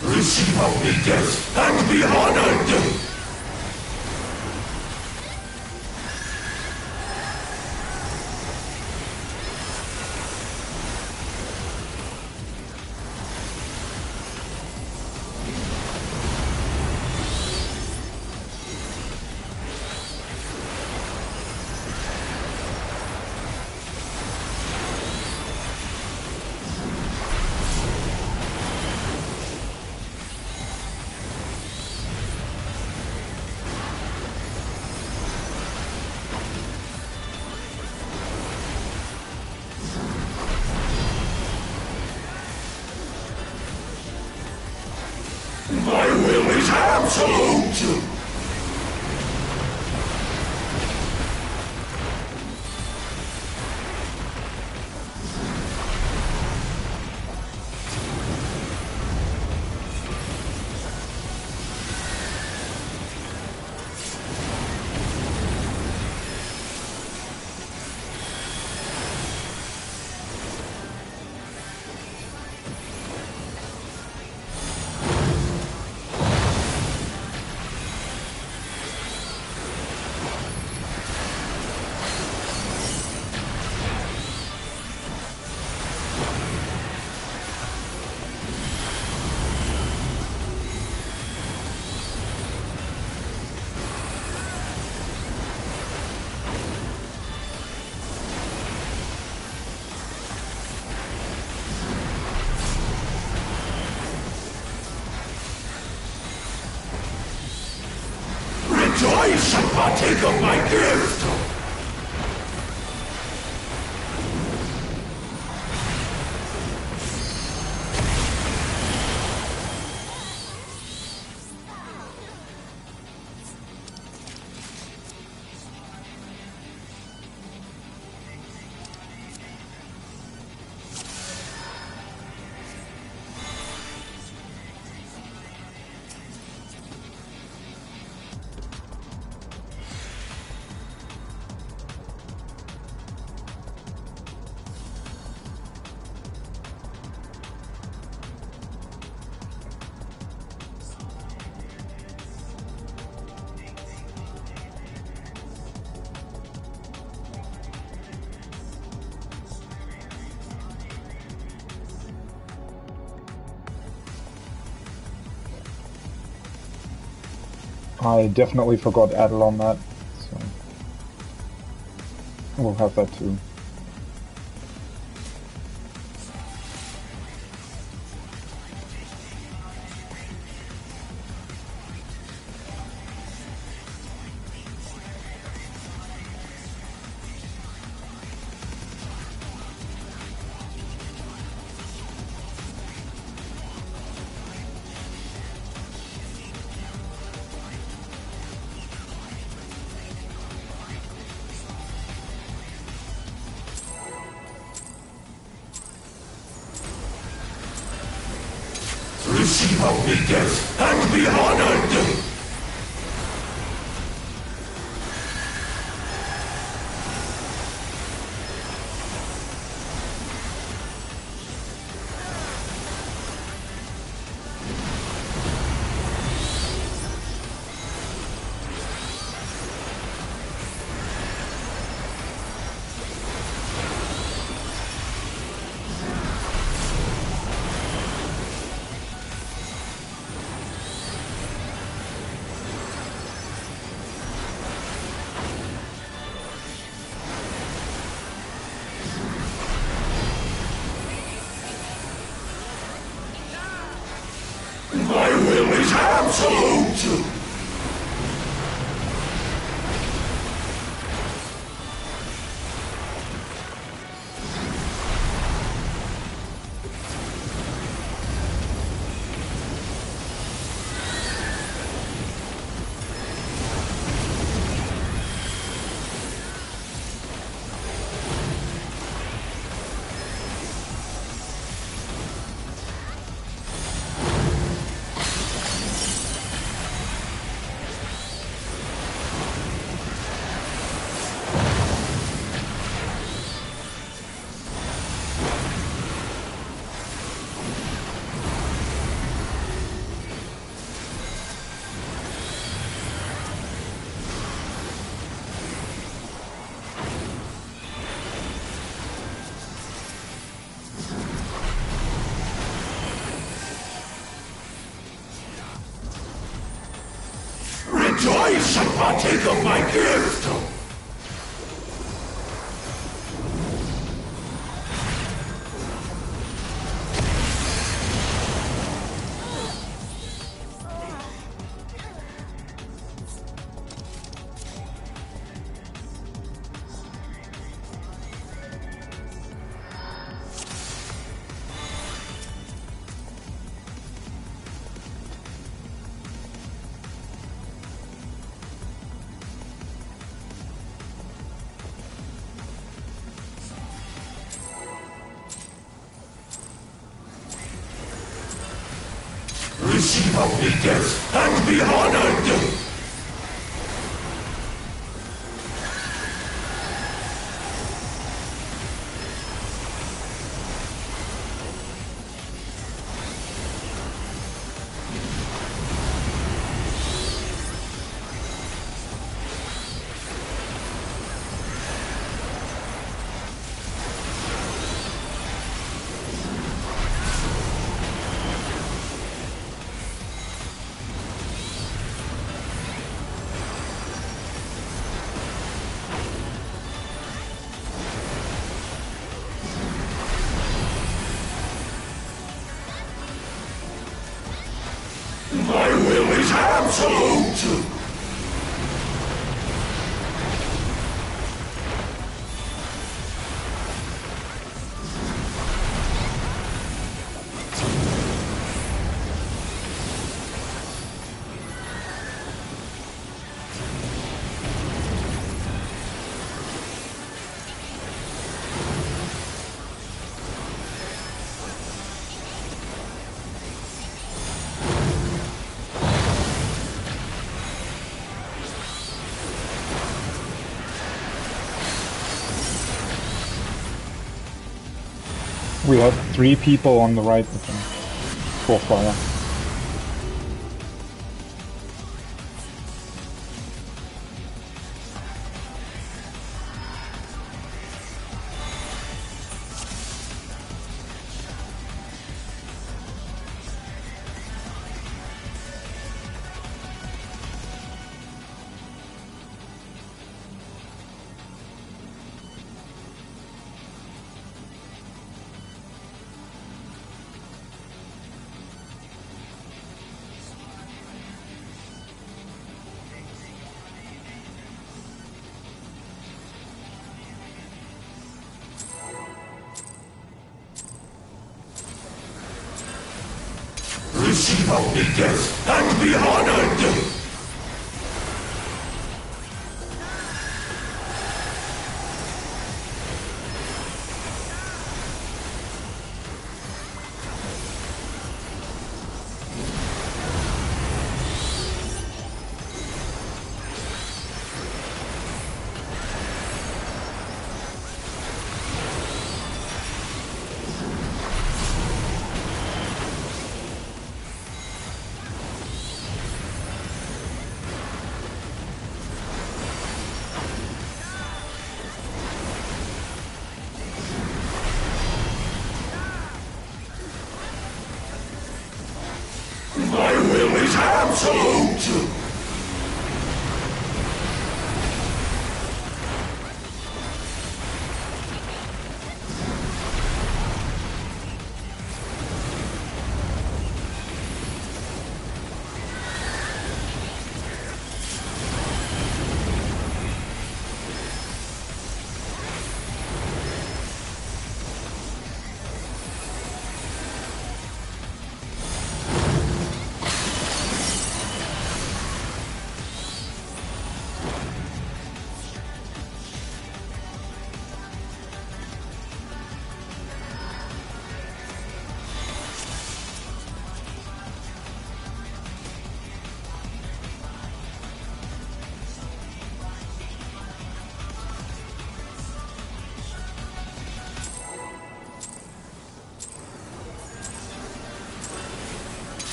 Receive only death and be honored! My will is absolute! Rejoice and partake of my gift! I definitely forgot Adel on that, so we'll have that too. Receive only death and be honored! My will is absolute! Rejoice and partake of my gift! Receive obedience and be honored! My will is absolute! We have 3 people on the right with them. Full fire. Receive obedience and be honored! My will is absolute!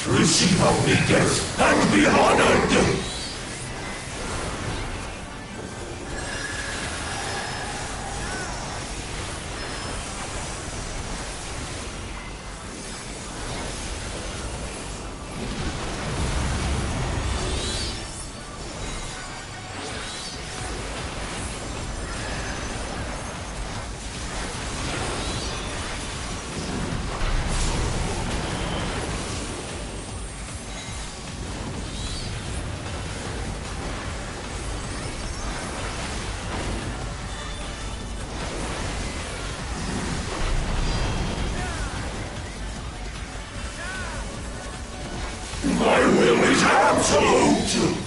Receive obedience and be honored! My will is absolute!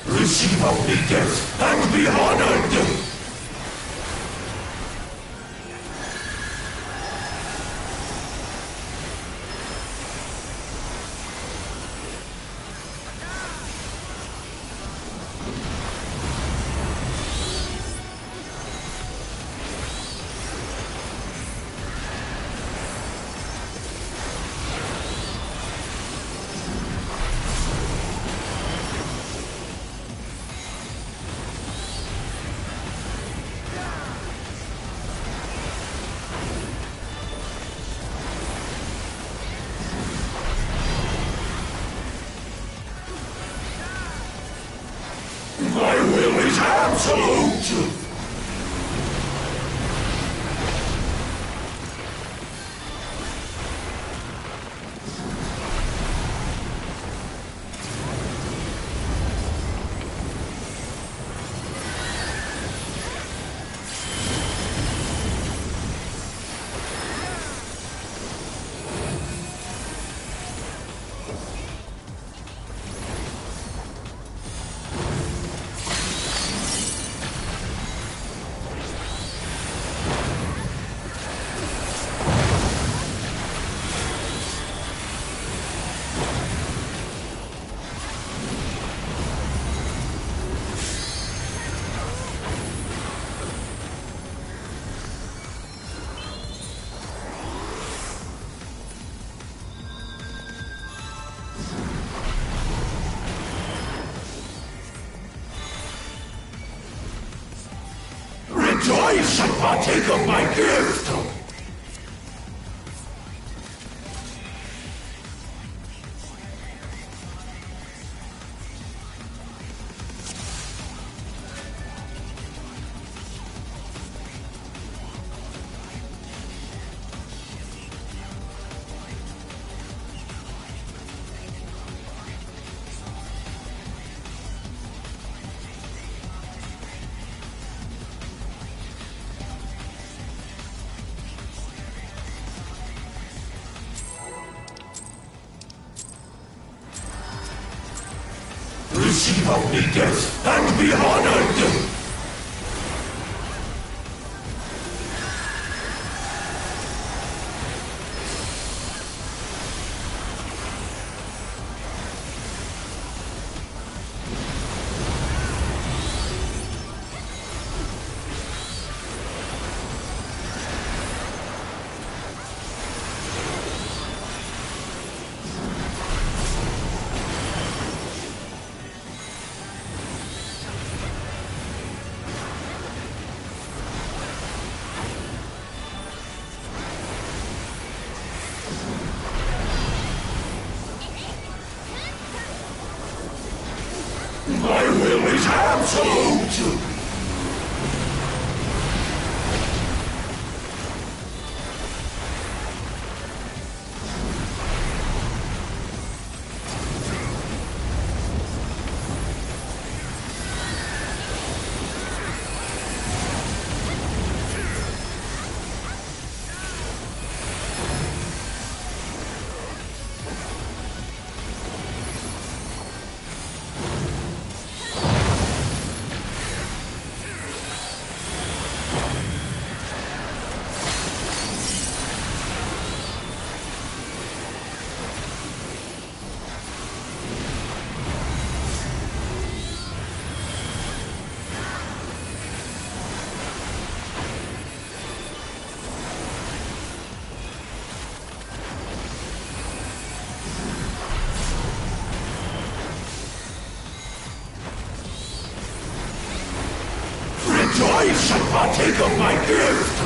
Receive obedience and be honored! My will is absolute! Rejoice and partake of my gift! Receive only death and be honored! My will is absolute! Rejoice and partake of my gift!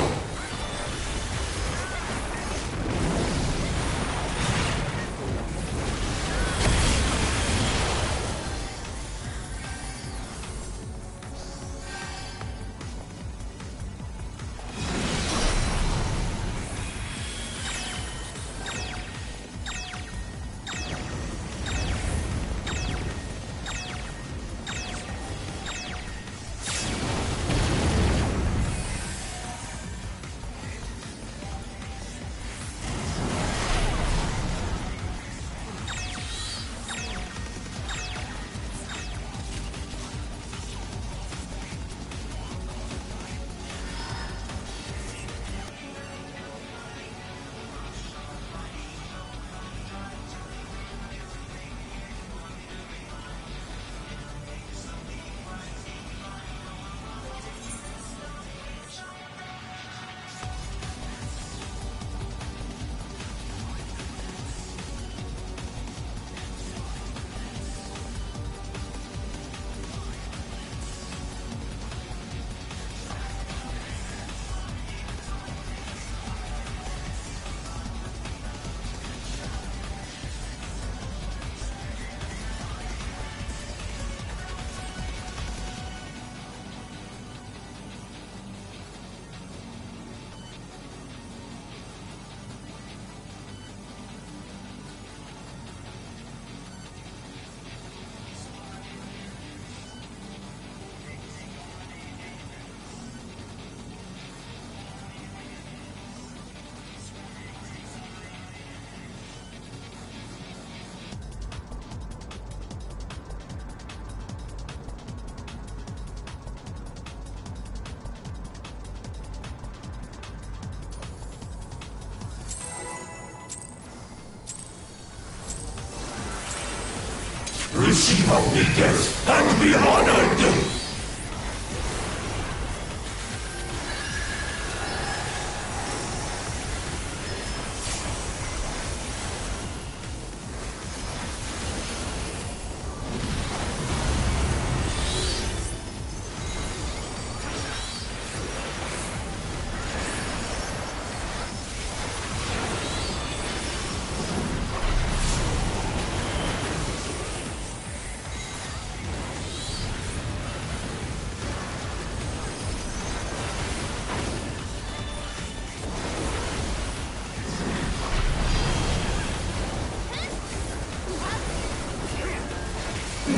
Receive only death and be honored!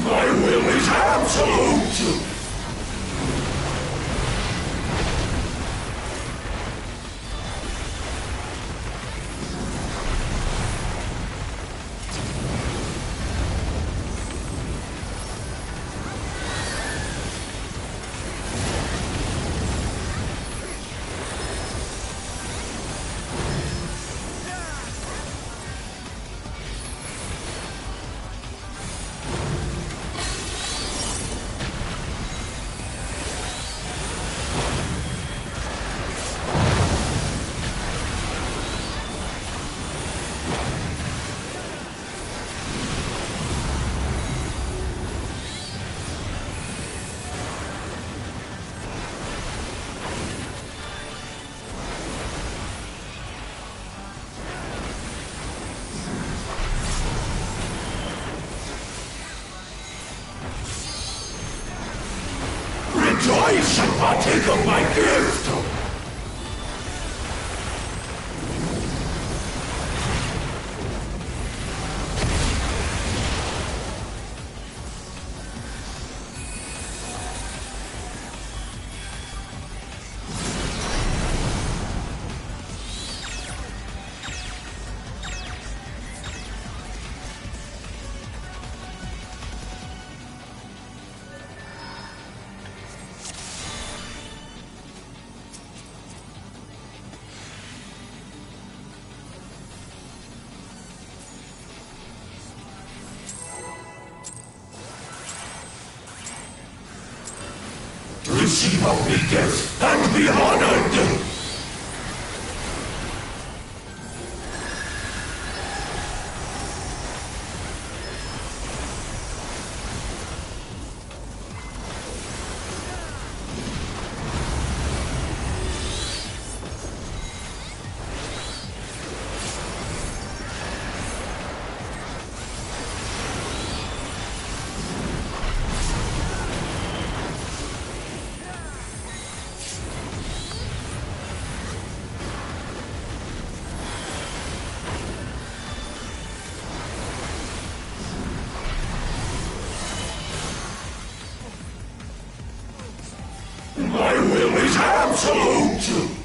My will is absolute! Rejoice and partake of my gift! Receive obedience and be honored! My will is absolute!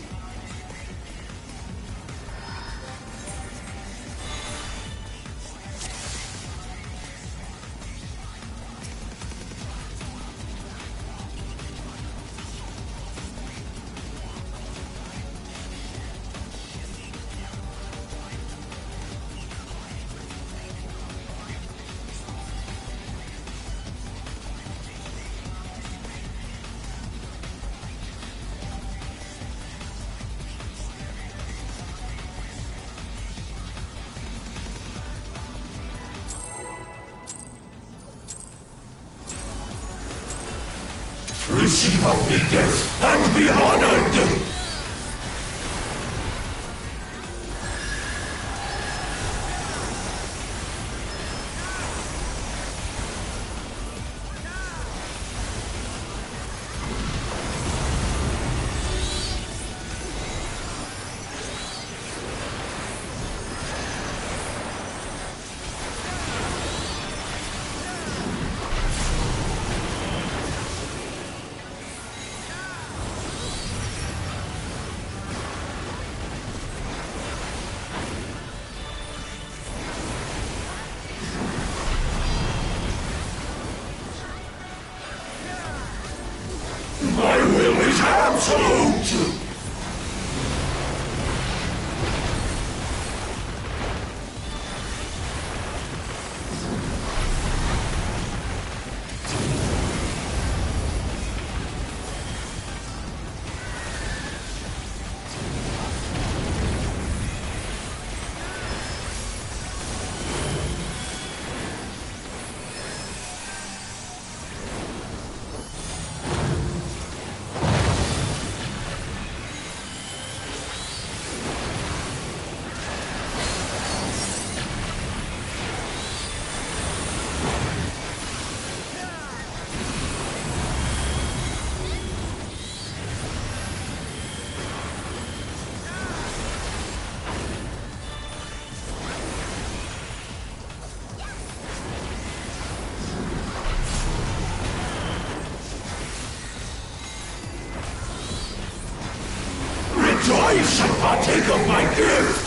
Receive obedience and be honored! My will is absolute! Rejoice and partake of my gift!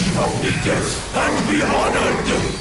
Receive only death and be honored!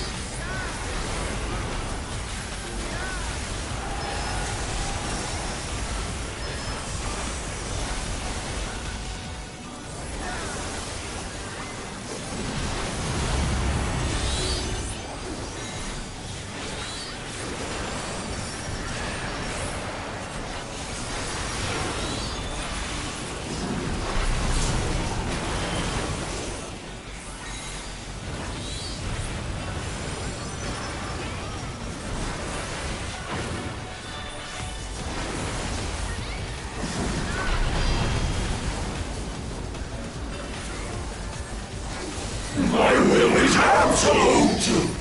My will is absolute!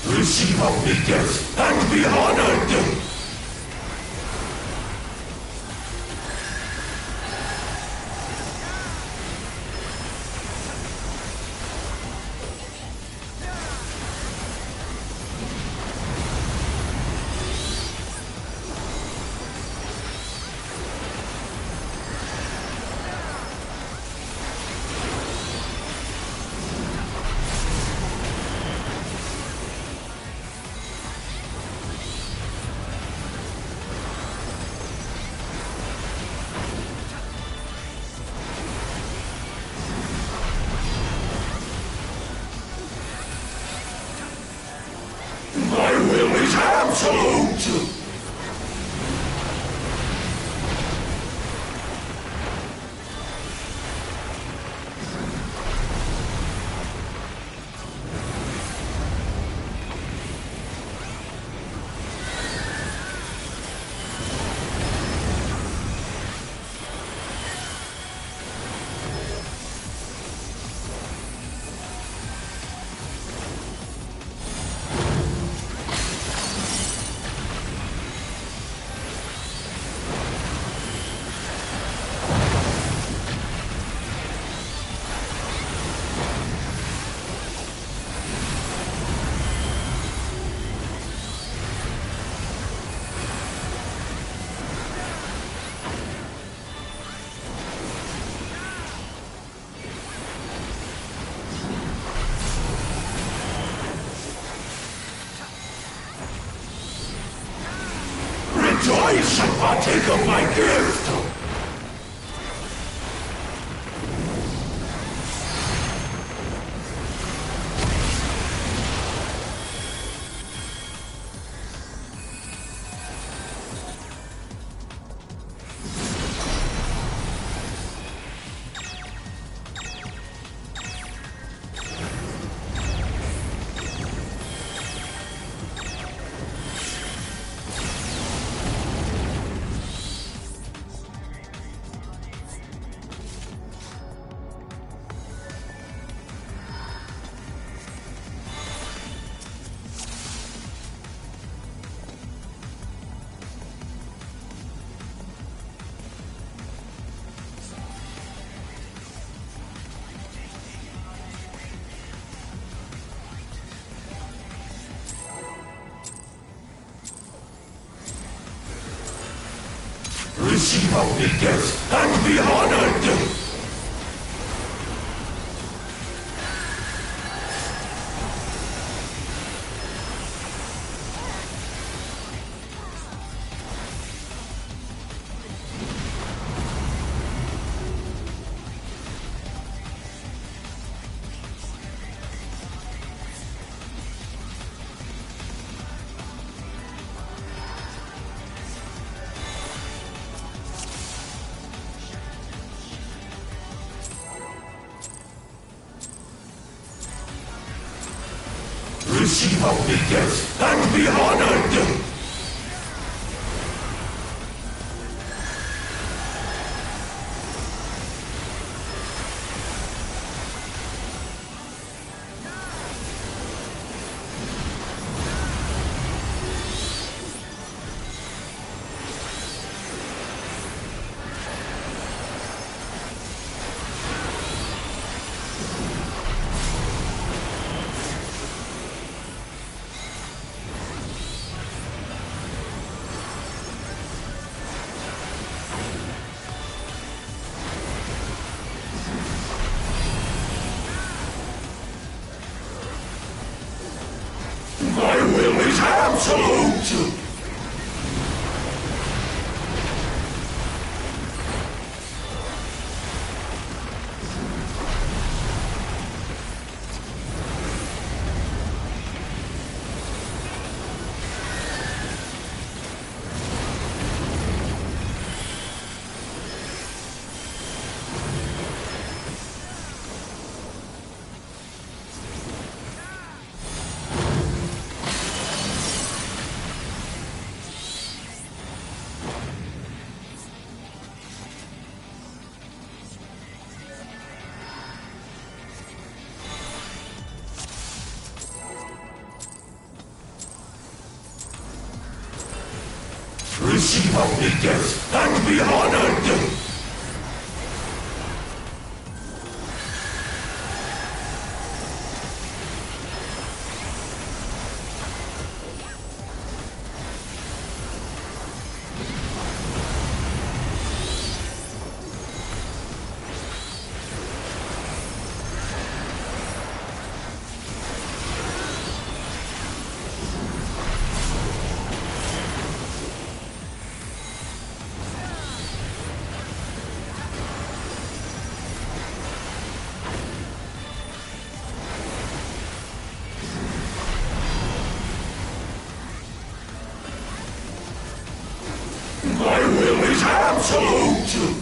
Receive only death and be honored! My will is absolute! Rejoice and partake of my gift! Receive obedience and be honored! Receive obedience and be honored! My will is absolute! Receive obedience and be honored! My will is absolute!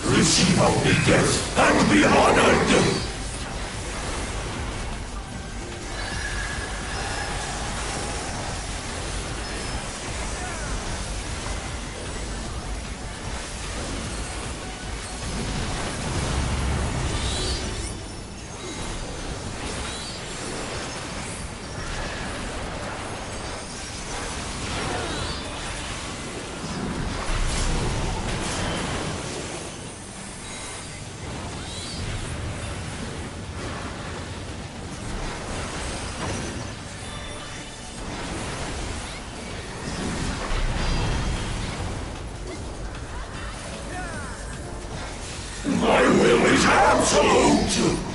Receive obedience and be honored! My will is absolute!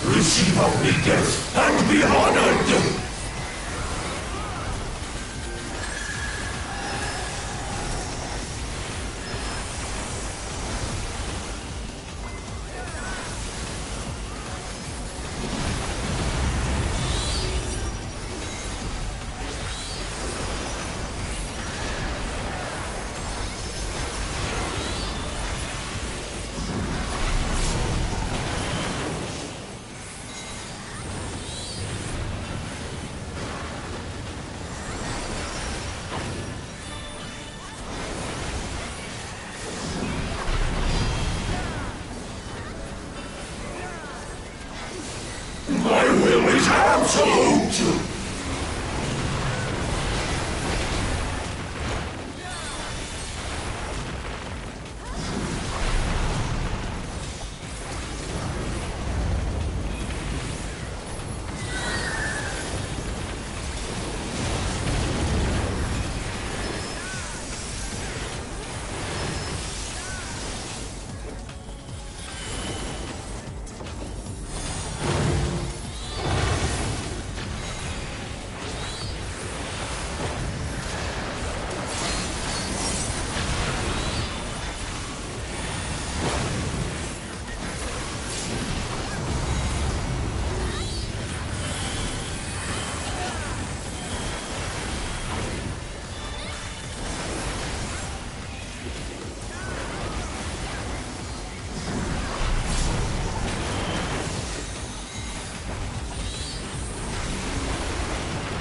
Receive only death and be honored! My will is absolute!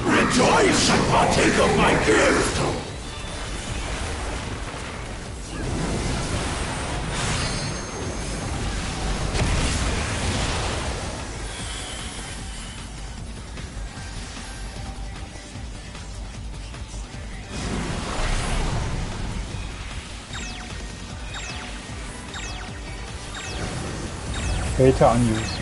Rejoice and partake of my gift! Data unused.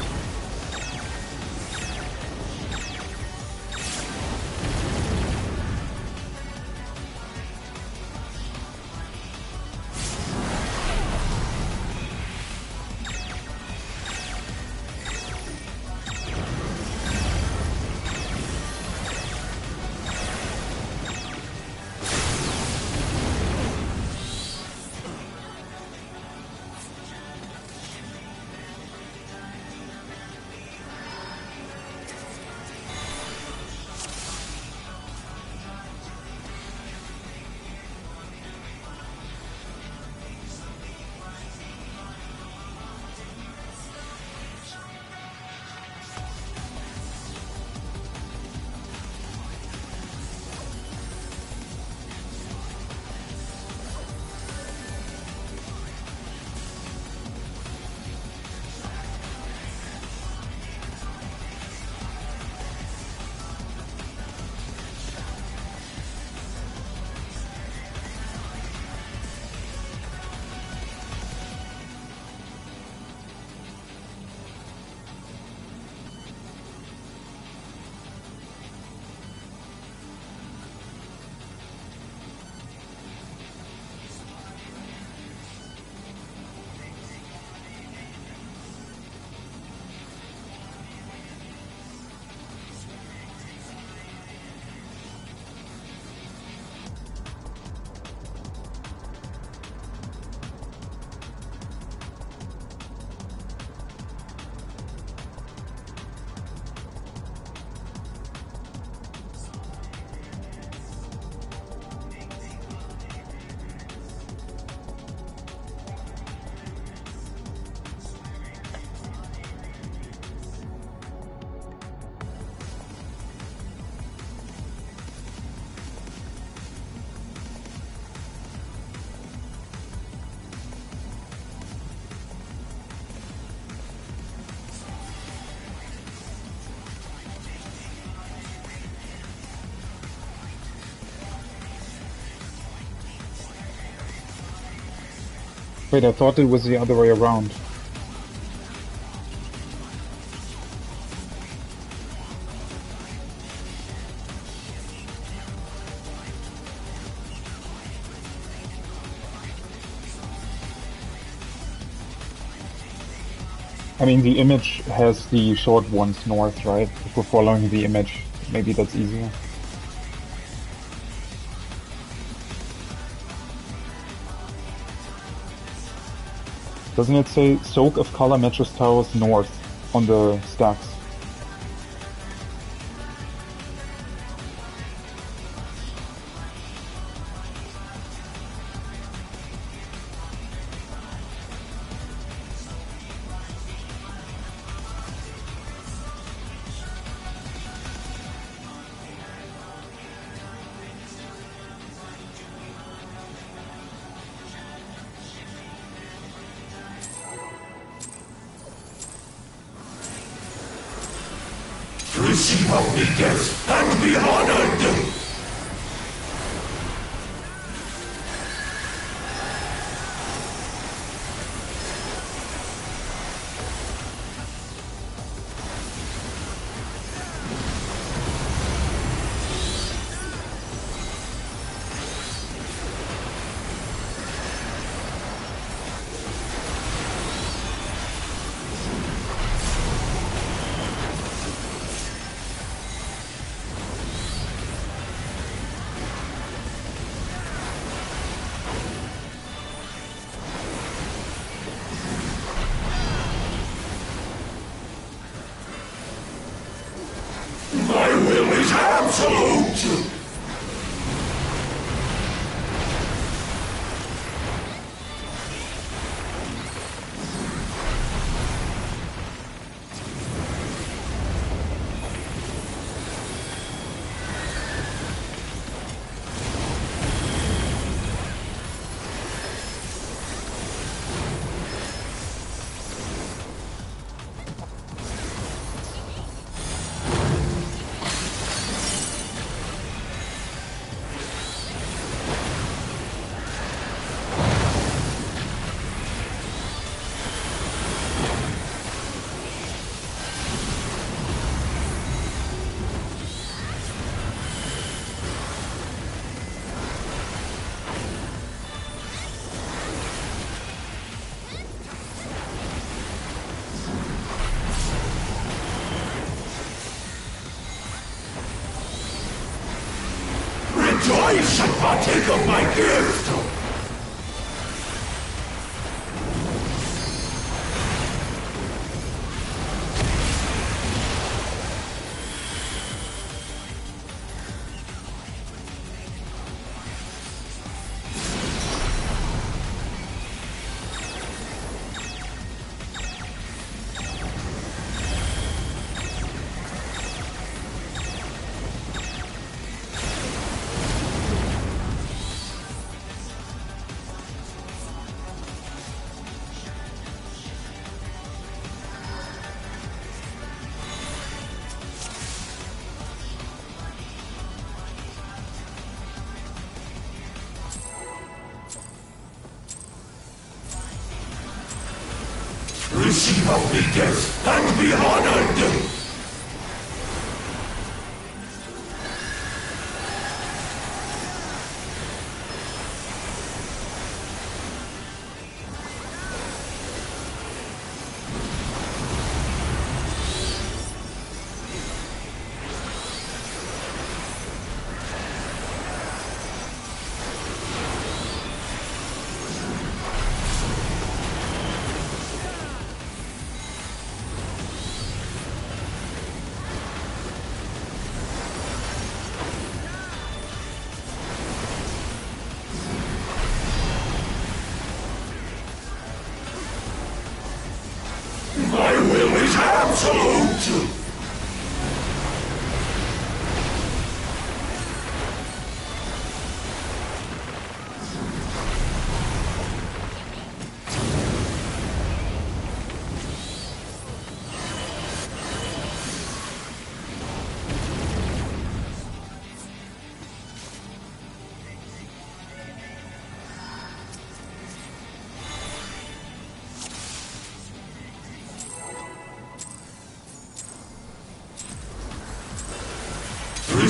Wait, I thought it was the other way around. I mean, the image has the short ones north, right? If we're following the image, maybe that's easier. Doesn't it say soak of color matches towers north on the stacks? Receive obedience and be honored! My will is absolute! Rejoice and partake of my gift! Receive obedience and be honored! My will is absolute!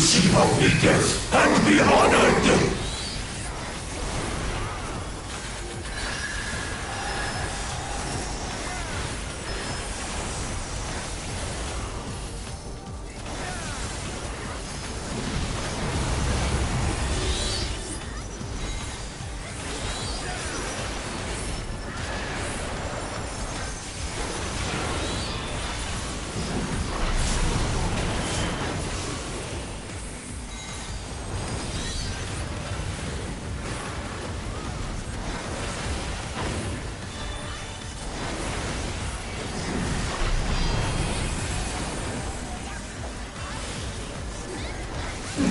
Receive obedience and be honored!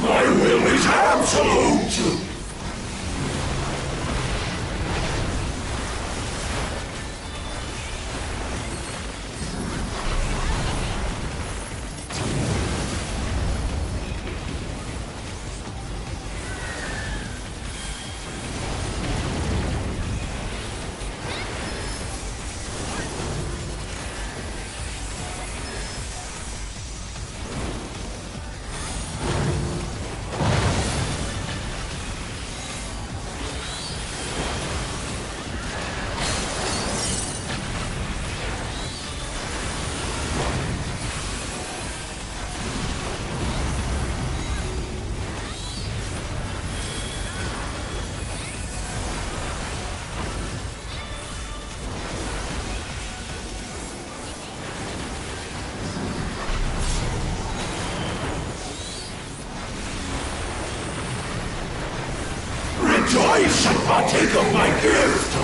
My will is absolute! Rejoice and partake of my gift!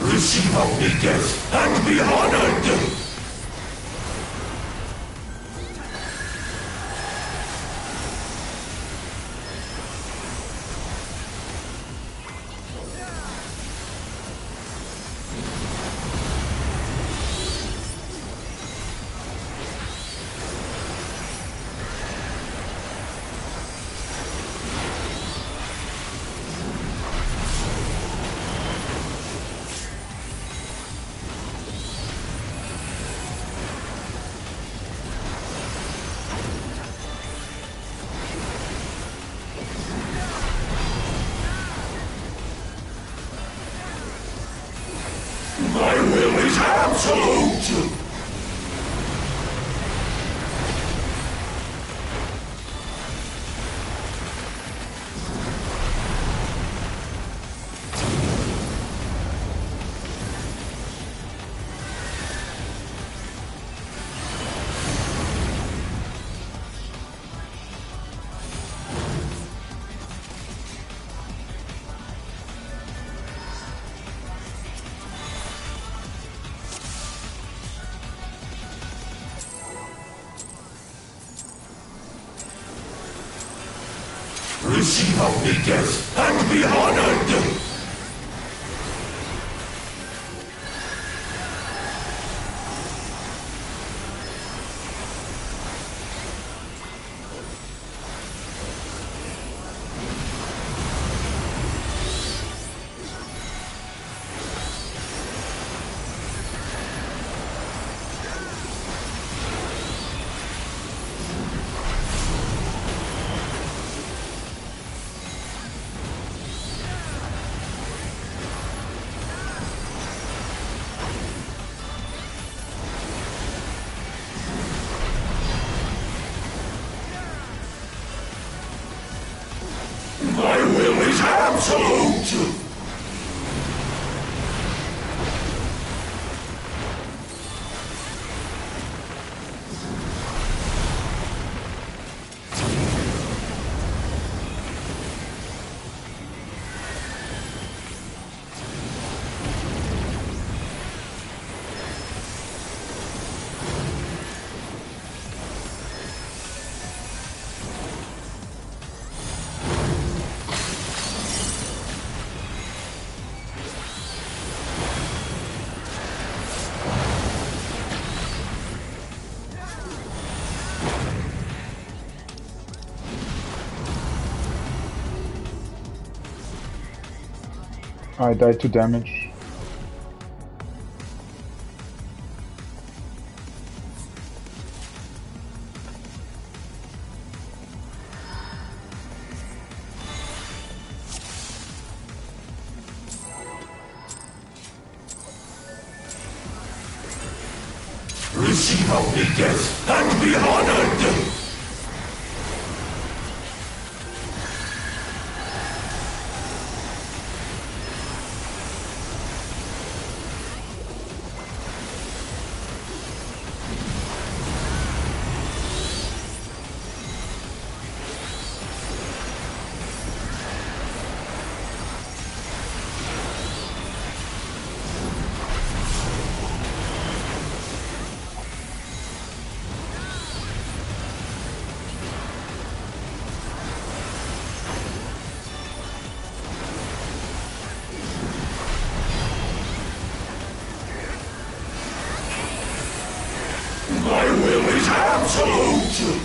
Receive obedience and be honored! My will is absolute! Receive obedience and be honored! I died to damage. Receive only death and be honored! My will is absolute!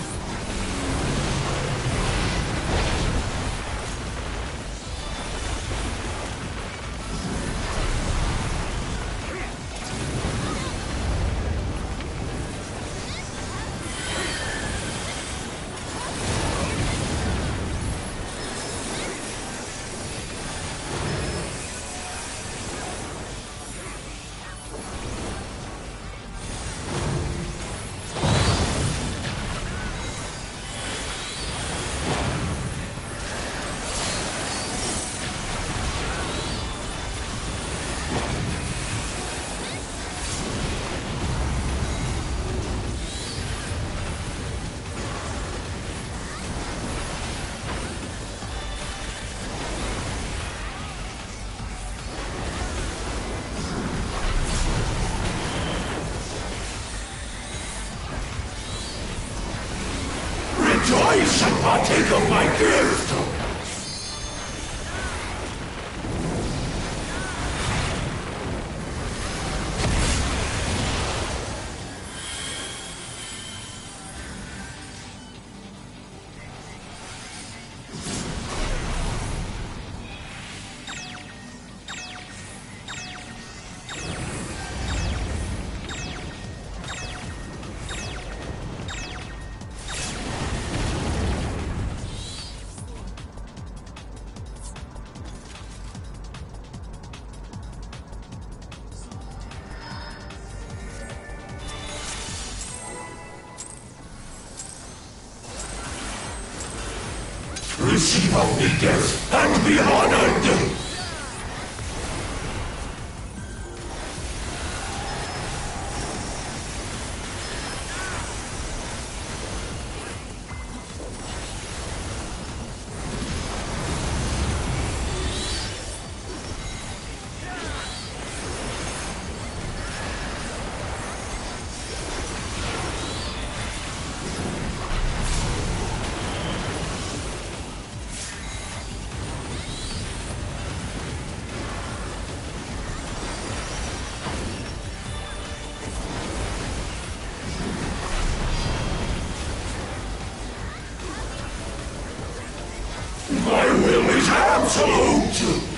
Rejoice and partake of my gift! Receive only death and be honored! My will is absolute!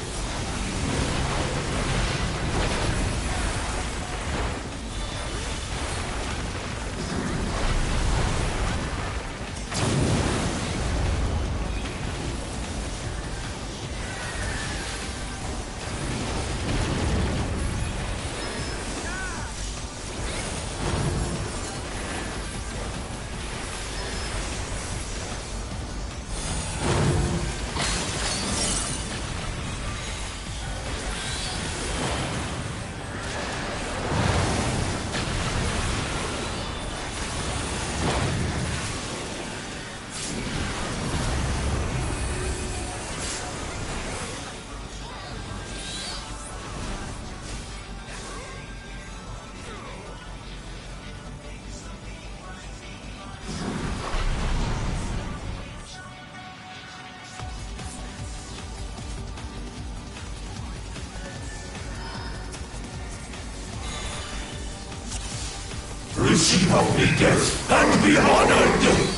Receive only death and be honored!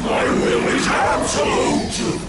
My will is absolute!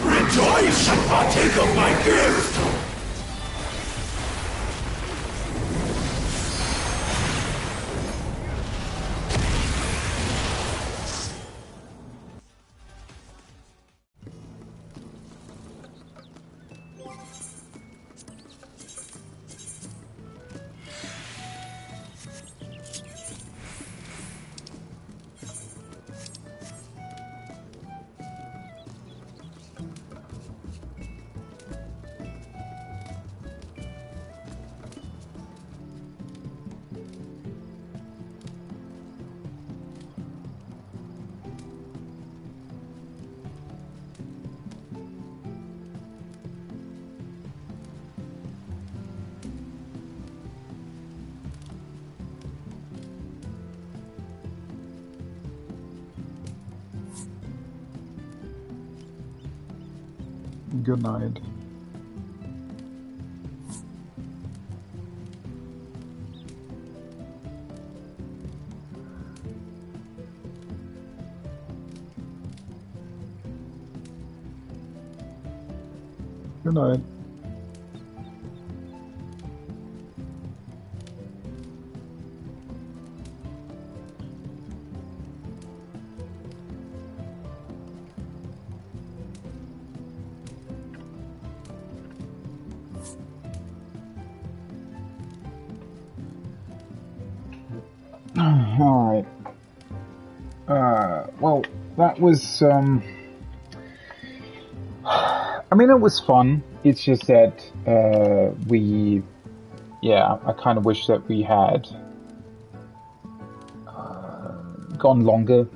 Rejoice and partake of my gift! Good night. Good night. All right. Well, that was, I mean, it was fun. It's just that, I kind of wish that we had, gone longer.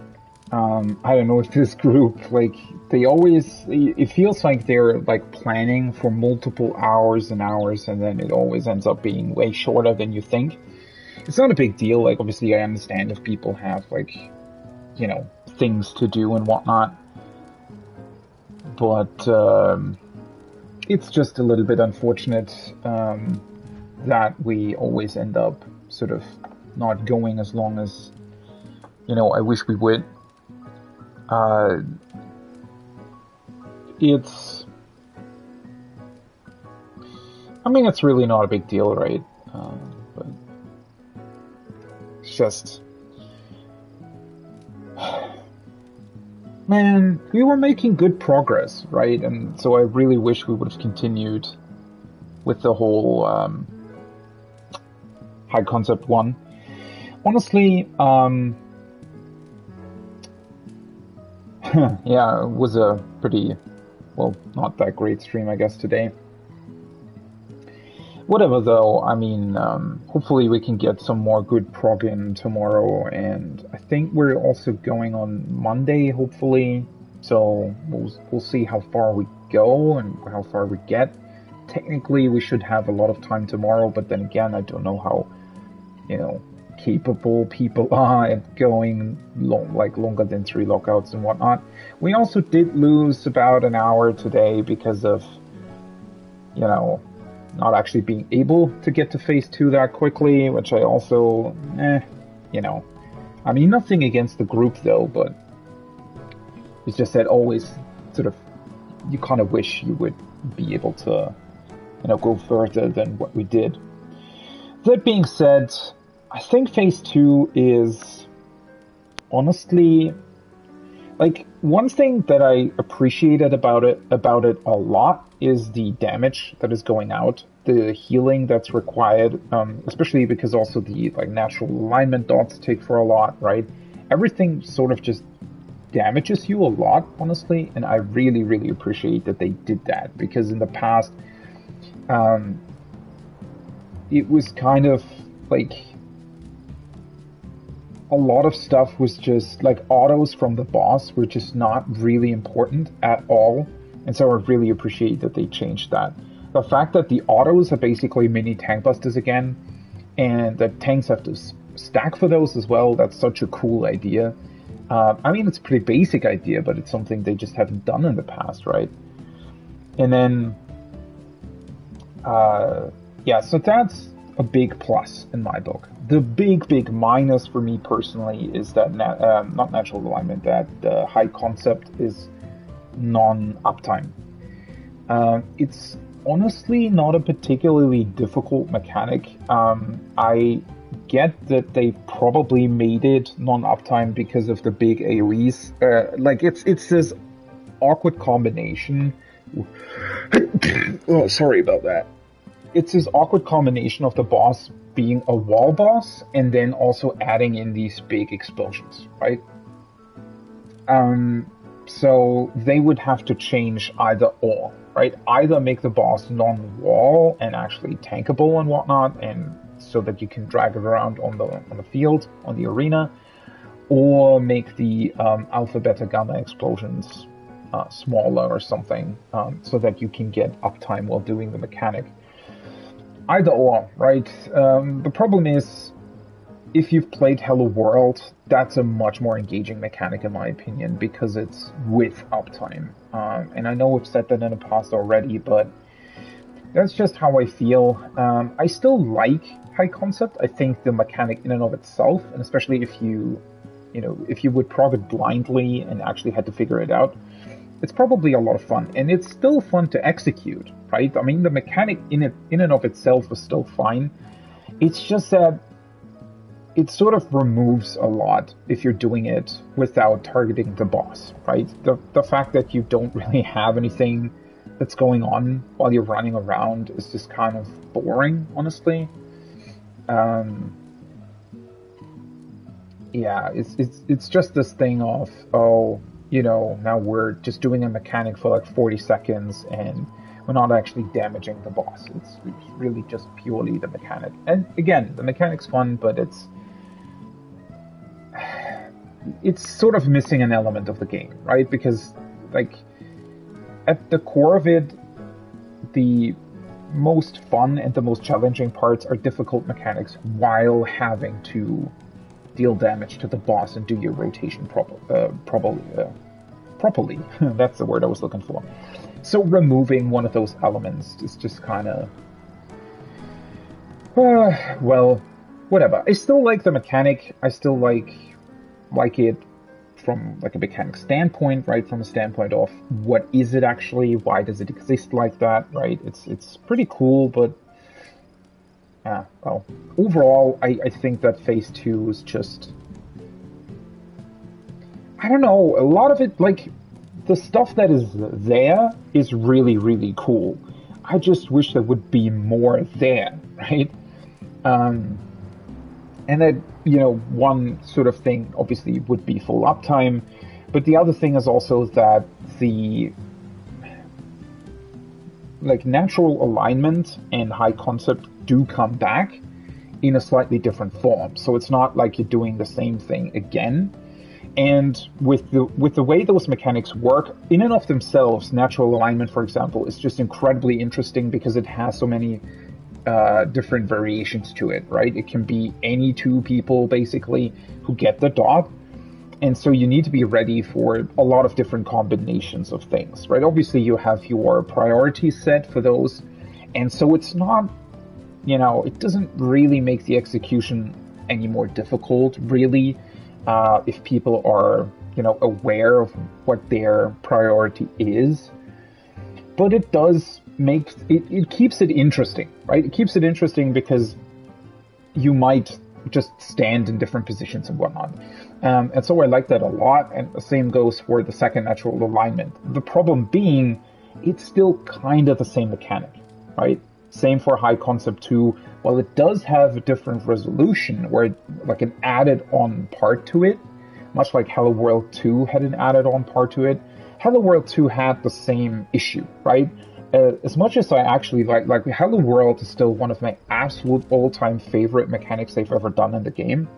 I don't know if this group, like, it feels like they're, like, planning for multiple hours and hours, and then it always ends up being way shorter than you think. It's not a big deal. Like, obviously, I understand if people have, like, you know, things to do and whatnot. But it's just a little bit unfortunate that we always end up sort of not going as long as, you know, I wish we would. It's really not a big deal, right? But it's just, man, we were making good progress, right? And so I really wish we would have continued with the whole High Concept 1. Honestly, yeah, it was a pretty, well, not that great stream, I guess, today. Whatever, though, I mean, hopefully we can get some more good prog in tomorrow, and I think we're also going on Monday, hopefully, so we'll see how far we go and how far we get. Technically, we should have a lot of time tomorrow, but then again, I don't know how, you know, capable people are at going longer than 3 lockouts and whatnot. We also did lose about an hour today because of, you know, not actually being able to get to phase 2 that quickly, which I also, you know. I mean, nothing against the group though, but it's just that always sort of, you kind of wish you would be able to, you know, go further than what we did. That being said, I think phase 2 is honestly Like, one thing that I appreciated about it a lot is the damage that is going out, the healing that's required, especially because also the like natural alignment dots take for a lot, right? Everything sort of just damages you a lot, honestly, and I really, really appreciate that they did that, because in the past, it was kind of like a lot of stuff was just like autos from the boss were just not really important at all. And so I really appreciate that they changed that. The fact that the autos are basically mini tank busters again, and that tanks have to stack for those as well, that's such a cool idea. I mean, it's a pretty basic idea, but it's something they just haven't done in the past, right? And then, yeah, so that's a big plus in my book. The big minus for me personally is that not natural alignment, that the high concept is non-uptime. It's honestly not a particularly difficult mechanic. I get that they probably made it non-uptime because of the big AoEs. Like it's this awkward combination. Oh, sorry about that. It's this awkward combination of the boss being a wall boss and then also adding in these big explosions, right? So they would have to change either or, right? Either make the boss non-wall and actually tankable and whatnot, and so that you can drag it around on the field, on the arena, or make the alpha, beta, gamma explosions smaller or something, so that you can get uptime while doing the mechanic. Either or, right? The problem is, if you've played Hello World, that's a much more engaging mechanic in my opinion, because it's with uptime. And I know we've said that in the past already, but that's just how I feel. I still like high concept. I think the mechanic in and of itself, and especially if you would prog it blindly and actually had to figure it out, it's probably a lot of fun, and it's still fun to execute, right? I mean, the mechanic in and of itself was still fine. It's just that it sort of removes a lot if you're doing it without targeting the boss, right? The fact that you don't really have anything that's going on while you're running around is just kind of boring, honestly. Yeah, it's just this thing of, oh, now we're just doing a mechanic for like 40 seconds and we're not actually damaging the boss. It's really just purely the mechanic. And again, the mechanic's fun, but it's sort of missing an element of the game, right? Because, like, at the core of it, the most fun and the most challenging parts are difficult mechanics while having to deal damage to the boss and do your rotation properly. That's the word I was looking for. So removing one of those elements is just kind of... well, whatever. I still like the mechanic. I still like it from like a mechanic standpoint, right? From a standpoint of what is it actually? Why does it exist like that, right? It's pretty cool, but well, overall, I think that Phase 2 is just... I don't know, a lot of it, like, the stuff that is there is really, really cool. I just wish there would be more there, right? And that, one sort of thing, obviously, would be full uptime, but the other thing is also that the natural alignment and high concept do come back in a slightly different form. So it's not like you're doing the same thing again. And with the way those mechanics work, in and of themselves, natural alignment, for example, is just incredibly interesting because it has so many different variations to it, right? It can be any two people, basically, who get the dot. And so you need to be ready for a lot of different combinations of things, right? Obviously, you have your priorities set for those. And so it's not, it doesn't really make the execution any more difficult, really, if people are, aware of what their priority is. But it does make, it keeps it interesting, right? It keeps it interesting because you might just stand in different positions and whatnot. And so I like that a lot, and the same goes for the second natural alignment. The problem being, it's still kind of the same mechanic, right? Same for High Concept 2. While it does have a different resolution, where like an added-on part to it, much like Hello World 2 had an added-on part to it, Hello World 2 had the same issue, right? As much as I actually like Hello World is still one of my absolute all-time favorite mechanics they've ever done in the game.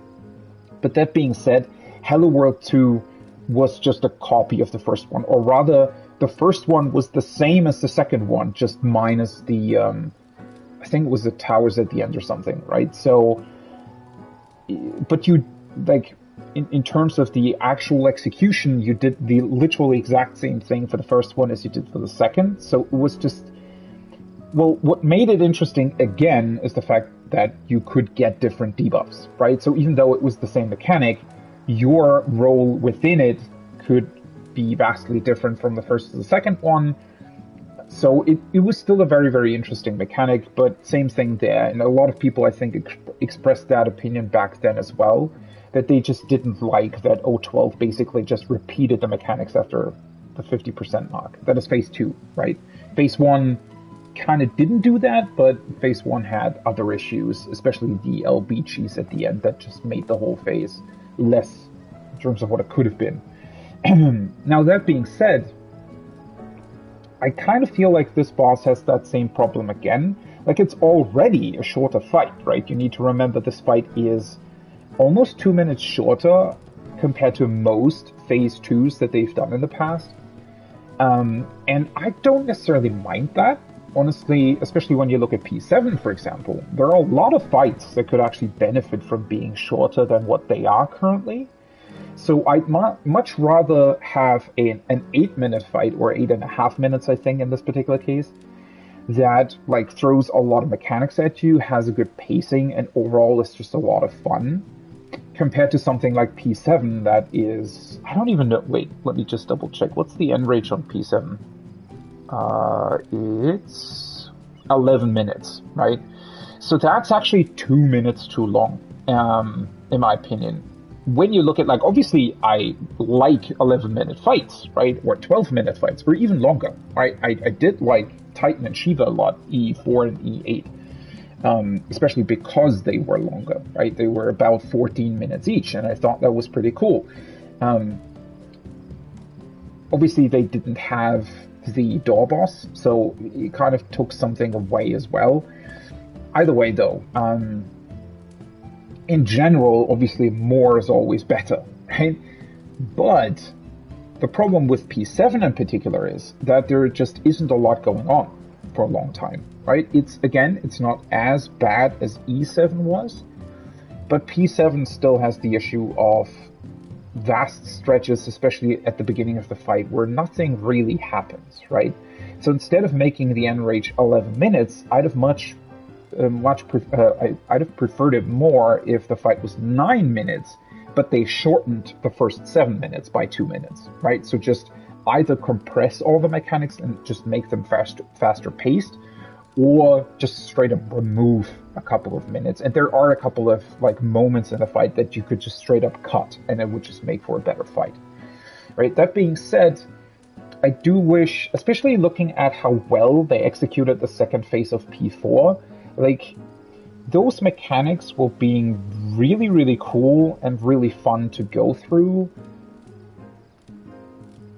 But that being said, Hello World 2 was just a copy of the first one, or rather, the first one was the same as the second one, just minus the, I think it was the towers at the end or something, right? So, but you, like, in terms of the actual execution, you did the literally exact same thing for the first one as you did for the second. So it was just, well, what made it interesting again is the fact that you could get different debuffs, right? So even though it was the same mechanic, your role within it could be vastly different from the first to the second one. So it was still a very, very interesting mechanic, but same thing there. And a lot of people, I think, expressed that opinion back then as well, that they just didn't like that O12 basically just repeated the mechanics after the 50% mark. That is Phase 2, right? Phase 1 kind of didn't do that, but Phase 1 had other issues, especially the LB cheese at the end that just made the whole phase less in terms of what it could have been. Now, that being said, I kind of feel like this boss has that same problem again. Like, it's already a shorter fight, right? You need to remember this fight is almost 2 minutes shorter compared to most Phase 2s that they've done in the past. And I don't necessarily mind that, honestly, especially when you look at P7, for example. There are a lot of fights that could actually benefit from being shorter than what they are currently. So I'd much rather have an 8-minute fight, or 8.5 minutes, I think, in this particular case, that like throws a lot of mechanics at you, has a good pacing, and overall is just a lot of fun, compared to something like P7 that is, I don't even know, wait, let me just double check. What's the end range on P7? It's 11 minutes, right? So that's actually 2 minutes too long, in my opinion. When you look at, like, obviously I like 11-minute fights, right? Or 12-minute fights, or even longer, right? I did like Titan and Shiva a lot, E4 and E8. Especially because they were longer, right? They were about 14 minutes each, and I thought that was pretty cool. Obviously, they didn't have the door boss, so it kind of took something away as well. Either way, though, in general, obviously, more is always better, right? But the problem with P7 in particular is that there just isn't a lot going on for a long time. Right? It's not as bad as E7 was, but P7 still has the issue of vast stretches, especially at the beginning of the fight, where nothing really happens, right? So instead of making the end range 11 minutes, I'd have preferred it more if the fight was 9 minutes, but they shortened the first 7 minutes by 2 minutes, right? So just either compress all the mechanics and just make them faster paced, or just straight up remove a couple of minutes. And there are a couple of like moments in the fight that you could just straight up cut, and it would just make for a better fight. Right? That being said, I do wish, especially looking at how well they executed the second phase of P4, like those mechanics were being really, really cool and really fun to go through.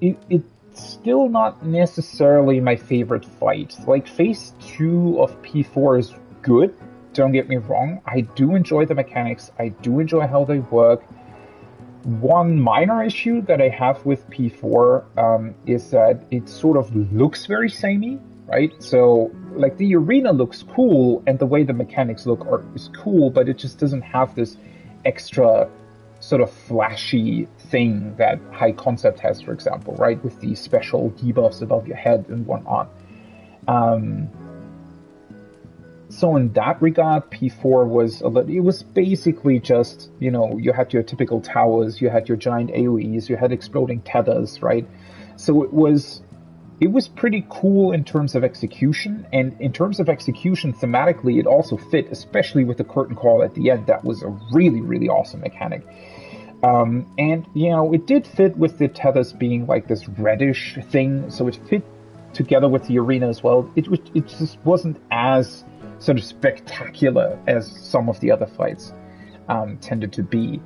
It's still not necessarily my favorite fight. Like, Phase 2 of P4 is good, don't get me wrong. I do enjoy the mechanics, I do enjoy how they work. One minor issue that I have with P4 is that it sort of looks very samey, right? So, like, the arena looks cool, and the way the mechanics look is cool, but it just doesn't have this extra sort of flashy thing that High Concept has, for example, right? With the special debuffs above your head and whatnot. So in that regard, P4 was basically just, you know, you had your typical towers, you had your giant AoEs, you had exploding tethers, right? So it was it was pretty cool in terms of execution, and in terms of execution thematically, it also fit, especially with the curtain call at the end. That was a really, really awesome mechanic. And, you know, it did fit with the tethers being like this reddish thing, so it fit together with the arena as well. It just wasn't as sort of spectacular as some of the other fights tended to be.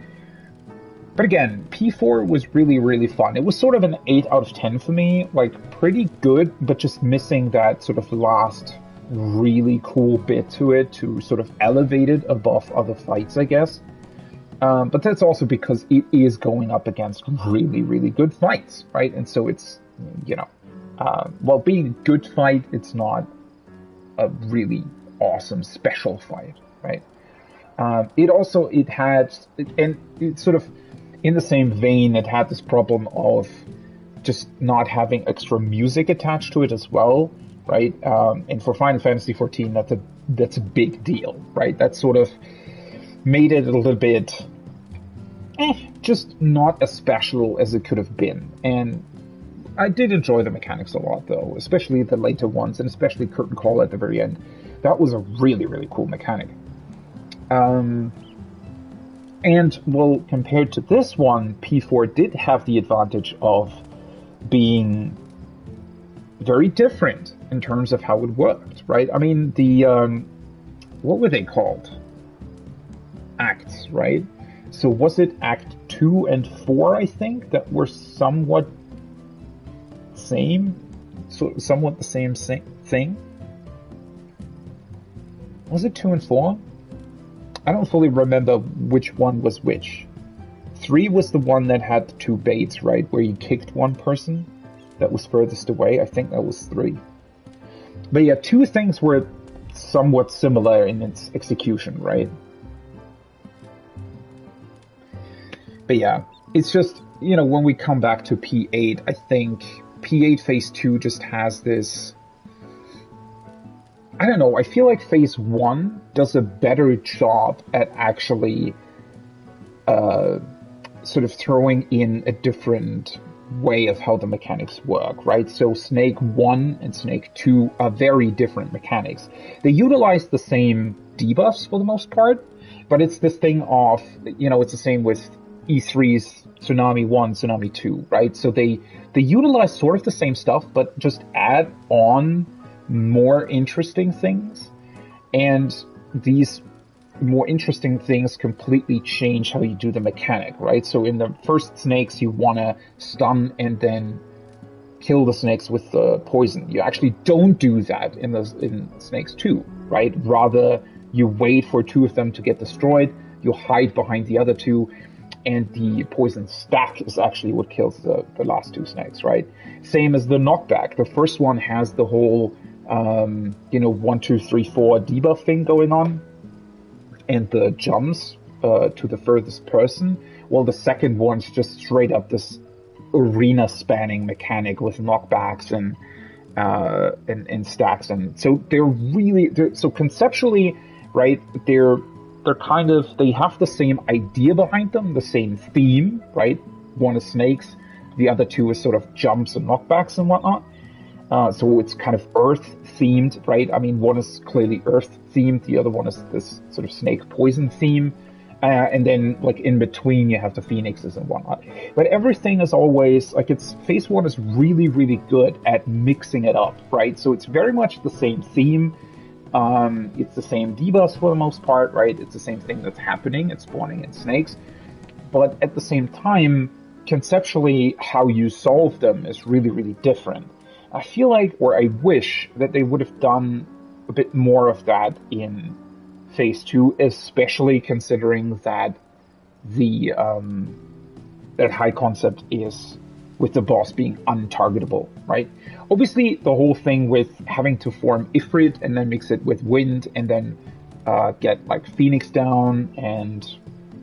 But again, P4 was really, really fun. It was sort of an 8 out of 10 for me, like pretty good, but just missing that sort of last really cool bit to it to sort of elevate it above other fights, I guess. But that's also because it is going up against really, really good fights, right? And so it's, you know, while being a good fight, it's not a really awesome special fight, right? It had, and it sort of, in the same vein, it had this problem of just not having extra music attached to it as well, right? And for Final Fantasy XIV, that's a big deal, right? That sort of made it a little bit, just not as special as it could have been. And I did enjoy the mechanics a lot, though, especially the later ones, and especially Curtain Call at the very end. That was a really, really cool mechanic. And, well, compared to this one, P4 did have the advantage of being very different in terms of how it worked, right? I mean, the, what were they called? Acts, right? So was it Act 2 and 4, I think, that were somewhat same? So somewhat the same thing? Was it 2 and 4? I don't fully remember which one was which. 3 was the one that had the 2 baits, right? Where you kicked one person that was furthest away. I think that was 3. But yeah, 2 things were somewhat similar in its execution, right? But yeah, it's just, you know, when we come back to P8, I think P8 Phase 2 just has this... I don't know, I feel like Phase 1 does a better job at actually sort of throwing in a different way of how the mechanics work, right? So Snake 1 and Snake 2 are very different mechanics. They utilize the same debuffs for the most part, but it's this thing of, you know, it's the same with E3's Tsunami 1, Tsunami 2, right? So they utilize sort of the same stuff, but just add on more interesting things, and these more interesting things completely change how you do the mechanic, right? So in the first snakes, you want to stun and then kill the snakes with the poison. You actually don't do that in Snakes 2, right? Rather, you wait for 2 of them to get destroyed, you hide behind the other 2, and the poison stack is actually what kills the last 2 snakes, right? Same as the knockback. The first one has the whole 1, 2, 3, 4 debuff thing going on, and the jumps to the furthest person. Well, the second one's just straight up this arena spanning mechanic with knockbacks and stacks, and so so conceptually, right? They have the same idea behind them, the same theme, right? One is snakes, the other 2 is sort of jumps and knockbacks and whatnot. So it's kind of Earth themed, right? I mean, one is clearly Earth themed, the other one is this sort of snake poison theme. And then, like, in between, you have the phoenixes and whatnot. But everything is always, like, Phase 1 is really, really good at mixing it up, right? So it's very much the same theme. It's the same debuffs for the most part, right? It's the same thing that's happening. It's spawning in snakes. But at the same time, conceptually, how you solve them is really, really different. I feel like, or I wish, that they would have done a bit more of that in Phase 2, especially considering that that high concept is with the boss being untargetable, right? Obviously, the whole thing with having to form Ifrit and then mix it with Wind and then get, like, Phoenix down and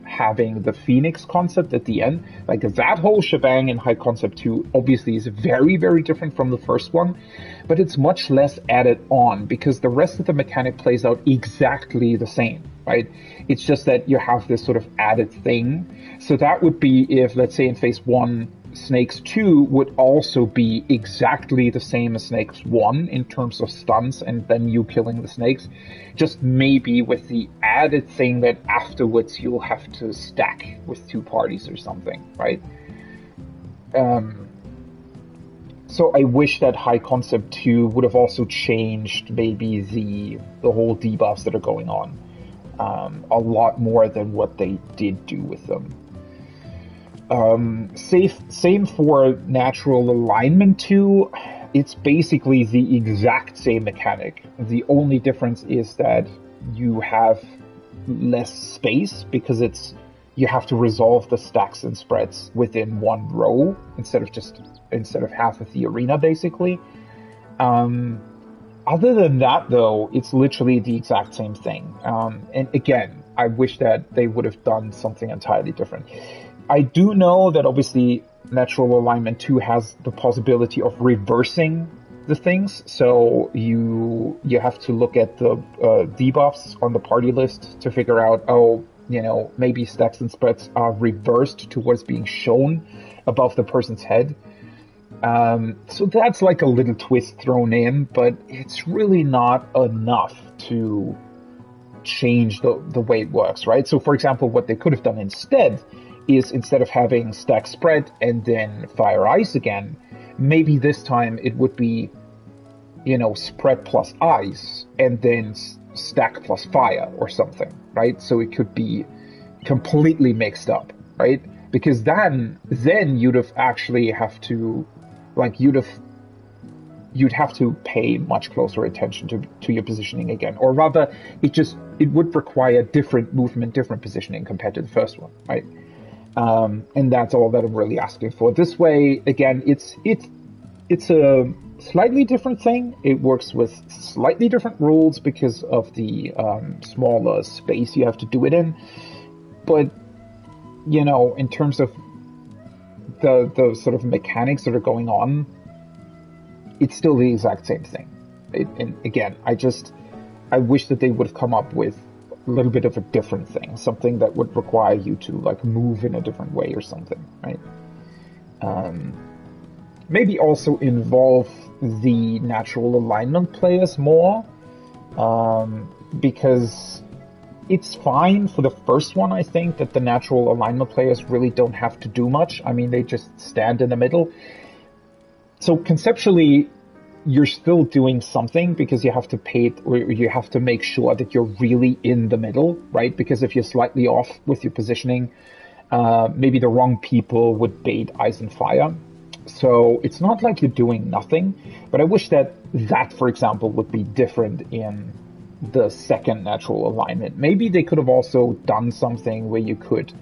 having the Phoenix concept at the end, like, that whole shebang in High Concept 2 obviously is very, very different from the first one, but it's much less added on because the rest of the mechanic plays out exactly the same, right? It's just that you have this sort of added thing. So that would be if, let's say in Phase 1, Snakes 2 would also be exactly the same as Snakes 1 in terms of stunts and then you killing the snakes, just maybe with the added thing that afterwards you'll have to stack with 2 parties or something, right? So I wish that High Concept 2 would have also changed maybe the whole debuffs that are going on a lot more than what they did do with them. Same for Natural Alignment 2. It's basically the exact same mechanic. The only difference is that you have less space because you have to resolve the stacks and spreads within one row instead of half of the arena, basically. Other than that, though, it's literally the exact same thing. And again, I wish that they would have done something entirely different. I do know that obviously Natural Alignment 2 has the possibility of reversing the things, so you have to look at the debuffs on the party list to figure out, maybe stacks and spreads are reversed towards being shown above the person's head. So that's like a little twist thrown in, but it's really not enough to change the way it works, right? So for example, what they could have done instead is instead of having stack spread and then fire ice again, maybe this time it would be, spread plus ice and then stack plus fire or something, right? So it could be completely mixed up, right? Because then you'd have actually have to, you'd have to pay much closer attention to your positioning again, or rather, it would require different movement, different positioning compared to the first one, right? And that's all that I'm really asking for. This way, again, it's a slightly different thing. It works with slightly different rules because of the smaller space you have to do it in. But, in terms of the sort of mechanics that are going on, it's still the exact same thing. And again, I wish that they would have come up with a little bit of a different thing, something that would require you to move in a different way or something, right? Maybe also involve the Natural Alignment players more, because it's fine for the first one, I think, that the Natural Alignment players really don't have to do much. I mean, they just stand in the middle. So conceptually, you're still doing something because you have to pay it, or you have to make sure that you're really in the middle, right? Because if you're slightly off with your positioning, maybe the wrong people would bait ice and fire. So it's not like you're doing nothing, but I wish that, for example, would be different in the second Natural Alignment. Maybe they could have also done something where you could,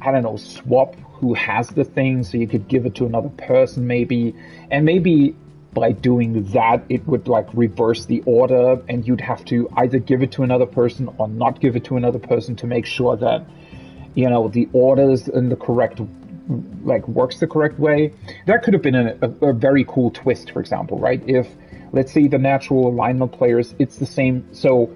I don't know, swap who has the thing, so you could give it to another person maybe, and maybe by doing that, it would reverse the order, and you'd have to either give it to another person or not give it to another person to make sure that, the order is in the correct, works the correct way. That could have been a very cool twist, for example, right? If, let's say, the Natural Alignment players, it's the same, so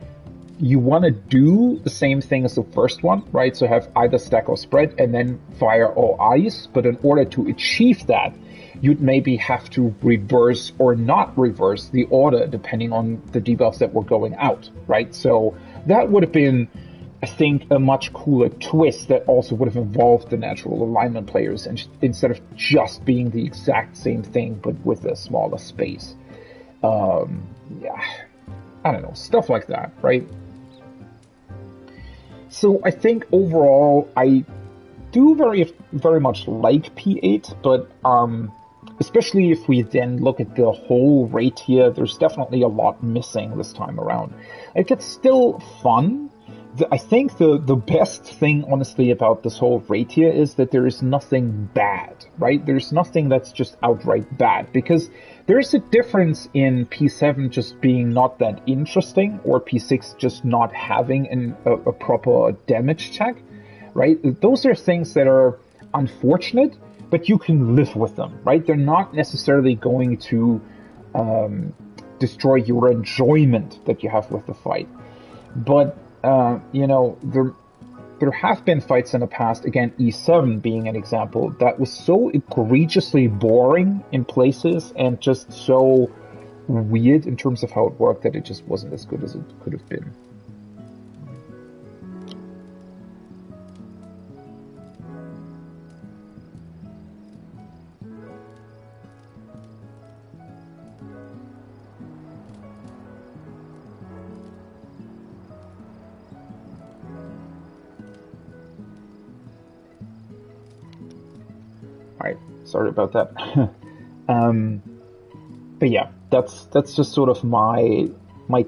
you want to do the same thing as the first one, right? So have either stack or spread and then fire or ice, but in order to achieve that, you'd maybe have to reverse or not reverse the order depending on the debuffs that were going out, right? So that would have been, I think, a much cooler twist that also would have involved the Natural Alignment players, and instead of just being the exact same thing but with a smaller space. I don't know, stuff like that, right? So I think overall, I do very, very much like P8, but especially if we then look at the whole rate here, there's definitely a lot missing this time around. It's still fun. I think the best thing, honestly, about this whole rate here is that there is nothing bad, right? There's nothing that's just outright bad, because there is a difference in P7 just being not that interesting, or P6 just not having a proper damage check, right? Those are things that are unfortunate, but you can live with them, right? They're not necessarily going to destroy your enjoyment that you have with the fight. But, there have been fights in the past, again, E7 being an example, that was so egregiously boring in places and just so weird in terms of how it worked that it just wasn't as good as it could have been. Alright, sorry about that. But yeah, that's just sort of my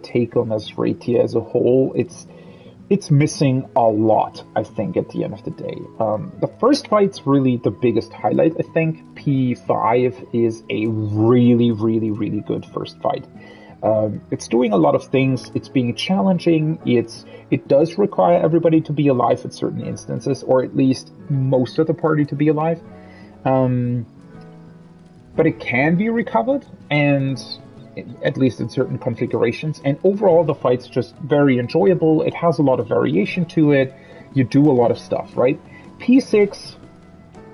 take on this raid tier as a whole. It's missing a lot, I think, at the end of the day. The first fight's really the biggest highlight, I think. P5 is a really, really, really good first fight. It's doing a lot of things. It's being challenging. It does require everybody to be alive at certain instances, or at least most of the party to be alive. But it can be recovered, and at least in certain configurations. And overall, the fight's just very enjoyable. It has a lot of variation to it. You do a lot of stuff, right? P6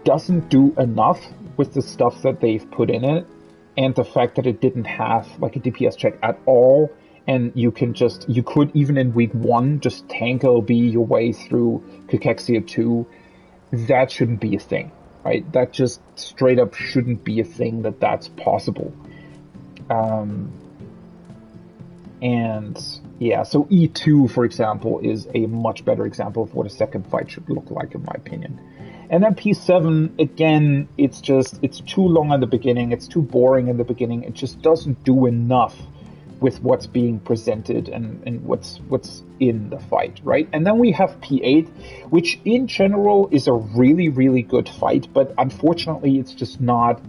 doesn't do enough with the stuff that they've put in it, and the fact that it didn't have like a DPS check at all, and you could even in week 1 just tank LB your way through Cachexia 2. That shouldn't be a thing, right? That just straight up shouldn't be a thing that's possible. And yeah, so E2, for example, is a much better example of what a second fight should look like, in my opinion. And then P7, again, it's too long in the beginning, it's too boring in the beginning, it just doesn't do enough with what's being presented and what's in the fight, right? And then we have P8, which in general is a really, really good fight, but unfortunately it's just not...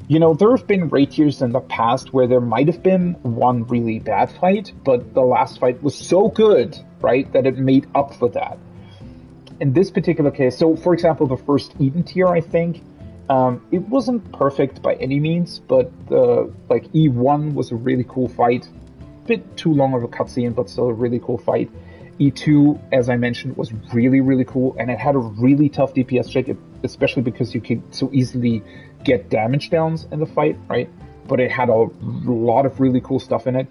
You know, there have been raid tiers in the past where there might have been one really bad fight, but the last fight was so good, right, that it made up for that. In this particular case, so for example, the first Eden tier, I think, it wasn't perfect by any means, but like E1 was a really cool fight. Bit too long of a cutscene, but still a really cool fight. E2, as I mentioned, was really, really cool, and it had a really tough DPS check, especially because you can so easily get damage downs in the fight, right? But it had a lot of really cool stuff in it.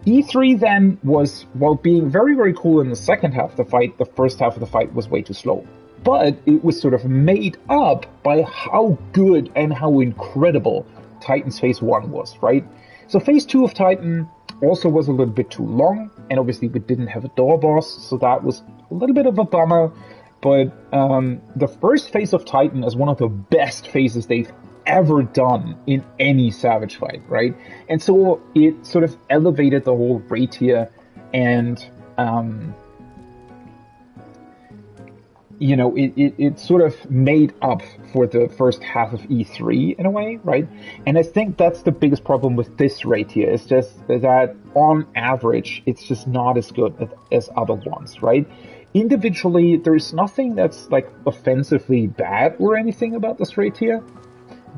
E3 then was, while being very, very cool in the second half of the fight, the first half of the fight was way too slow. But it was sort of made up by how good and how incredible Titan's Phase 1 was, right? So Phase 2 of Titan also was a little bit too long, and obviously we didn't have a door boss, so that was a little bit of a bummer. But the first phase of Titan is one of the best phases they've ever done in any Savage fight, right? And so it sort of elevated the whole raid tier, and you know, it sort of made up for the first half of E3 in a way, right? And I think that's the biggest problem with this raid tier, is just that on average, it's just not as good as other ones, right? Individually, there's nothing that's like offensively bad or anything about this raid tier,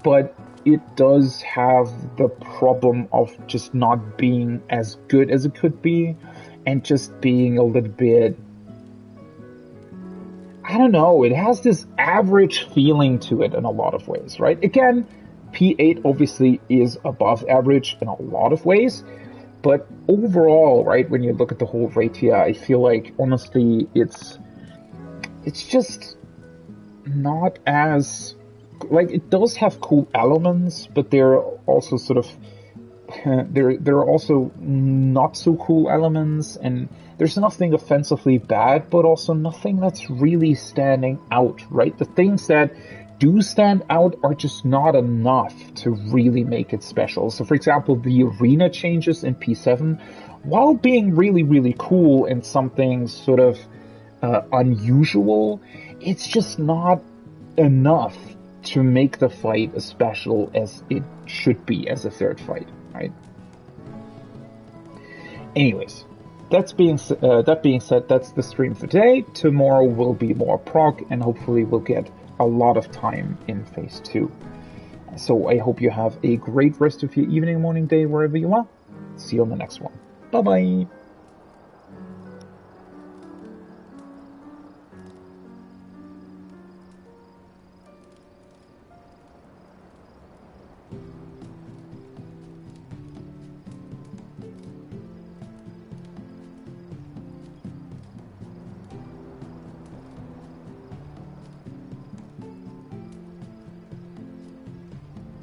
but it does have the problem of just not being as good as it could be, and just being a little bit, I don't know, it has this average feeling to it in a lot of ways, right? Again, P8 obviously is above average in a lot of ways, but overall, right, when you look at the whole raid tier, I feel like, honestly, it's just not as... Like, it does have cool elements, but they're also sort of... there are also not so cool elements, and there's nothing offensively bad, but also nothing that's really standing out, right? The things that do stand out are just not enough to really make it special. So, for example, the arena changes in P7, while being really, really cool and something sort of unusual, it's just not enough to make the fight as special as it should be as a third fight, right? Anyways, that being said, that's the stream for today. Tomorrow will be more prog, and hopefully we'll get a lot of time in Phase 2. So I hope you have a great rest of your evening, morning, day, wherever you are. See you on the next one. Bye-bye!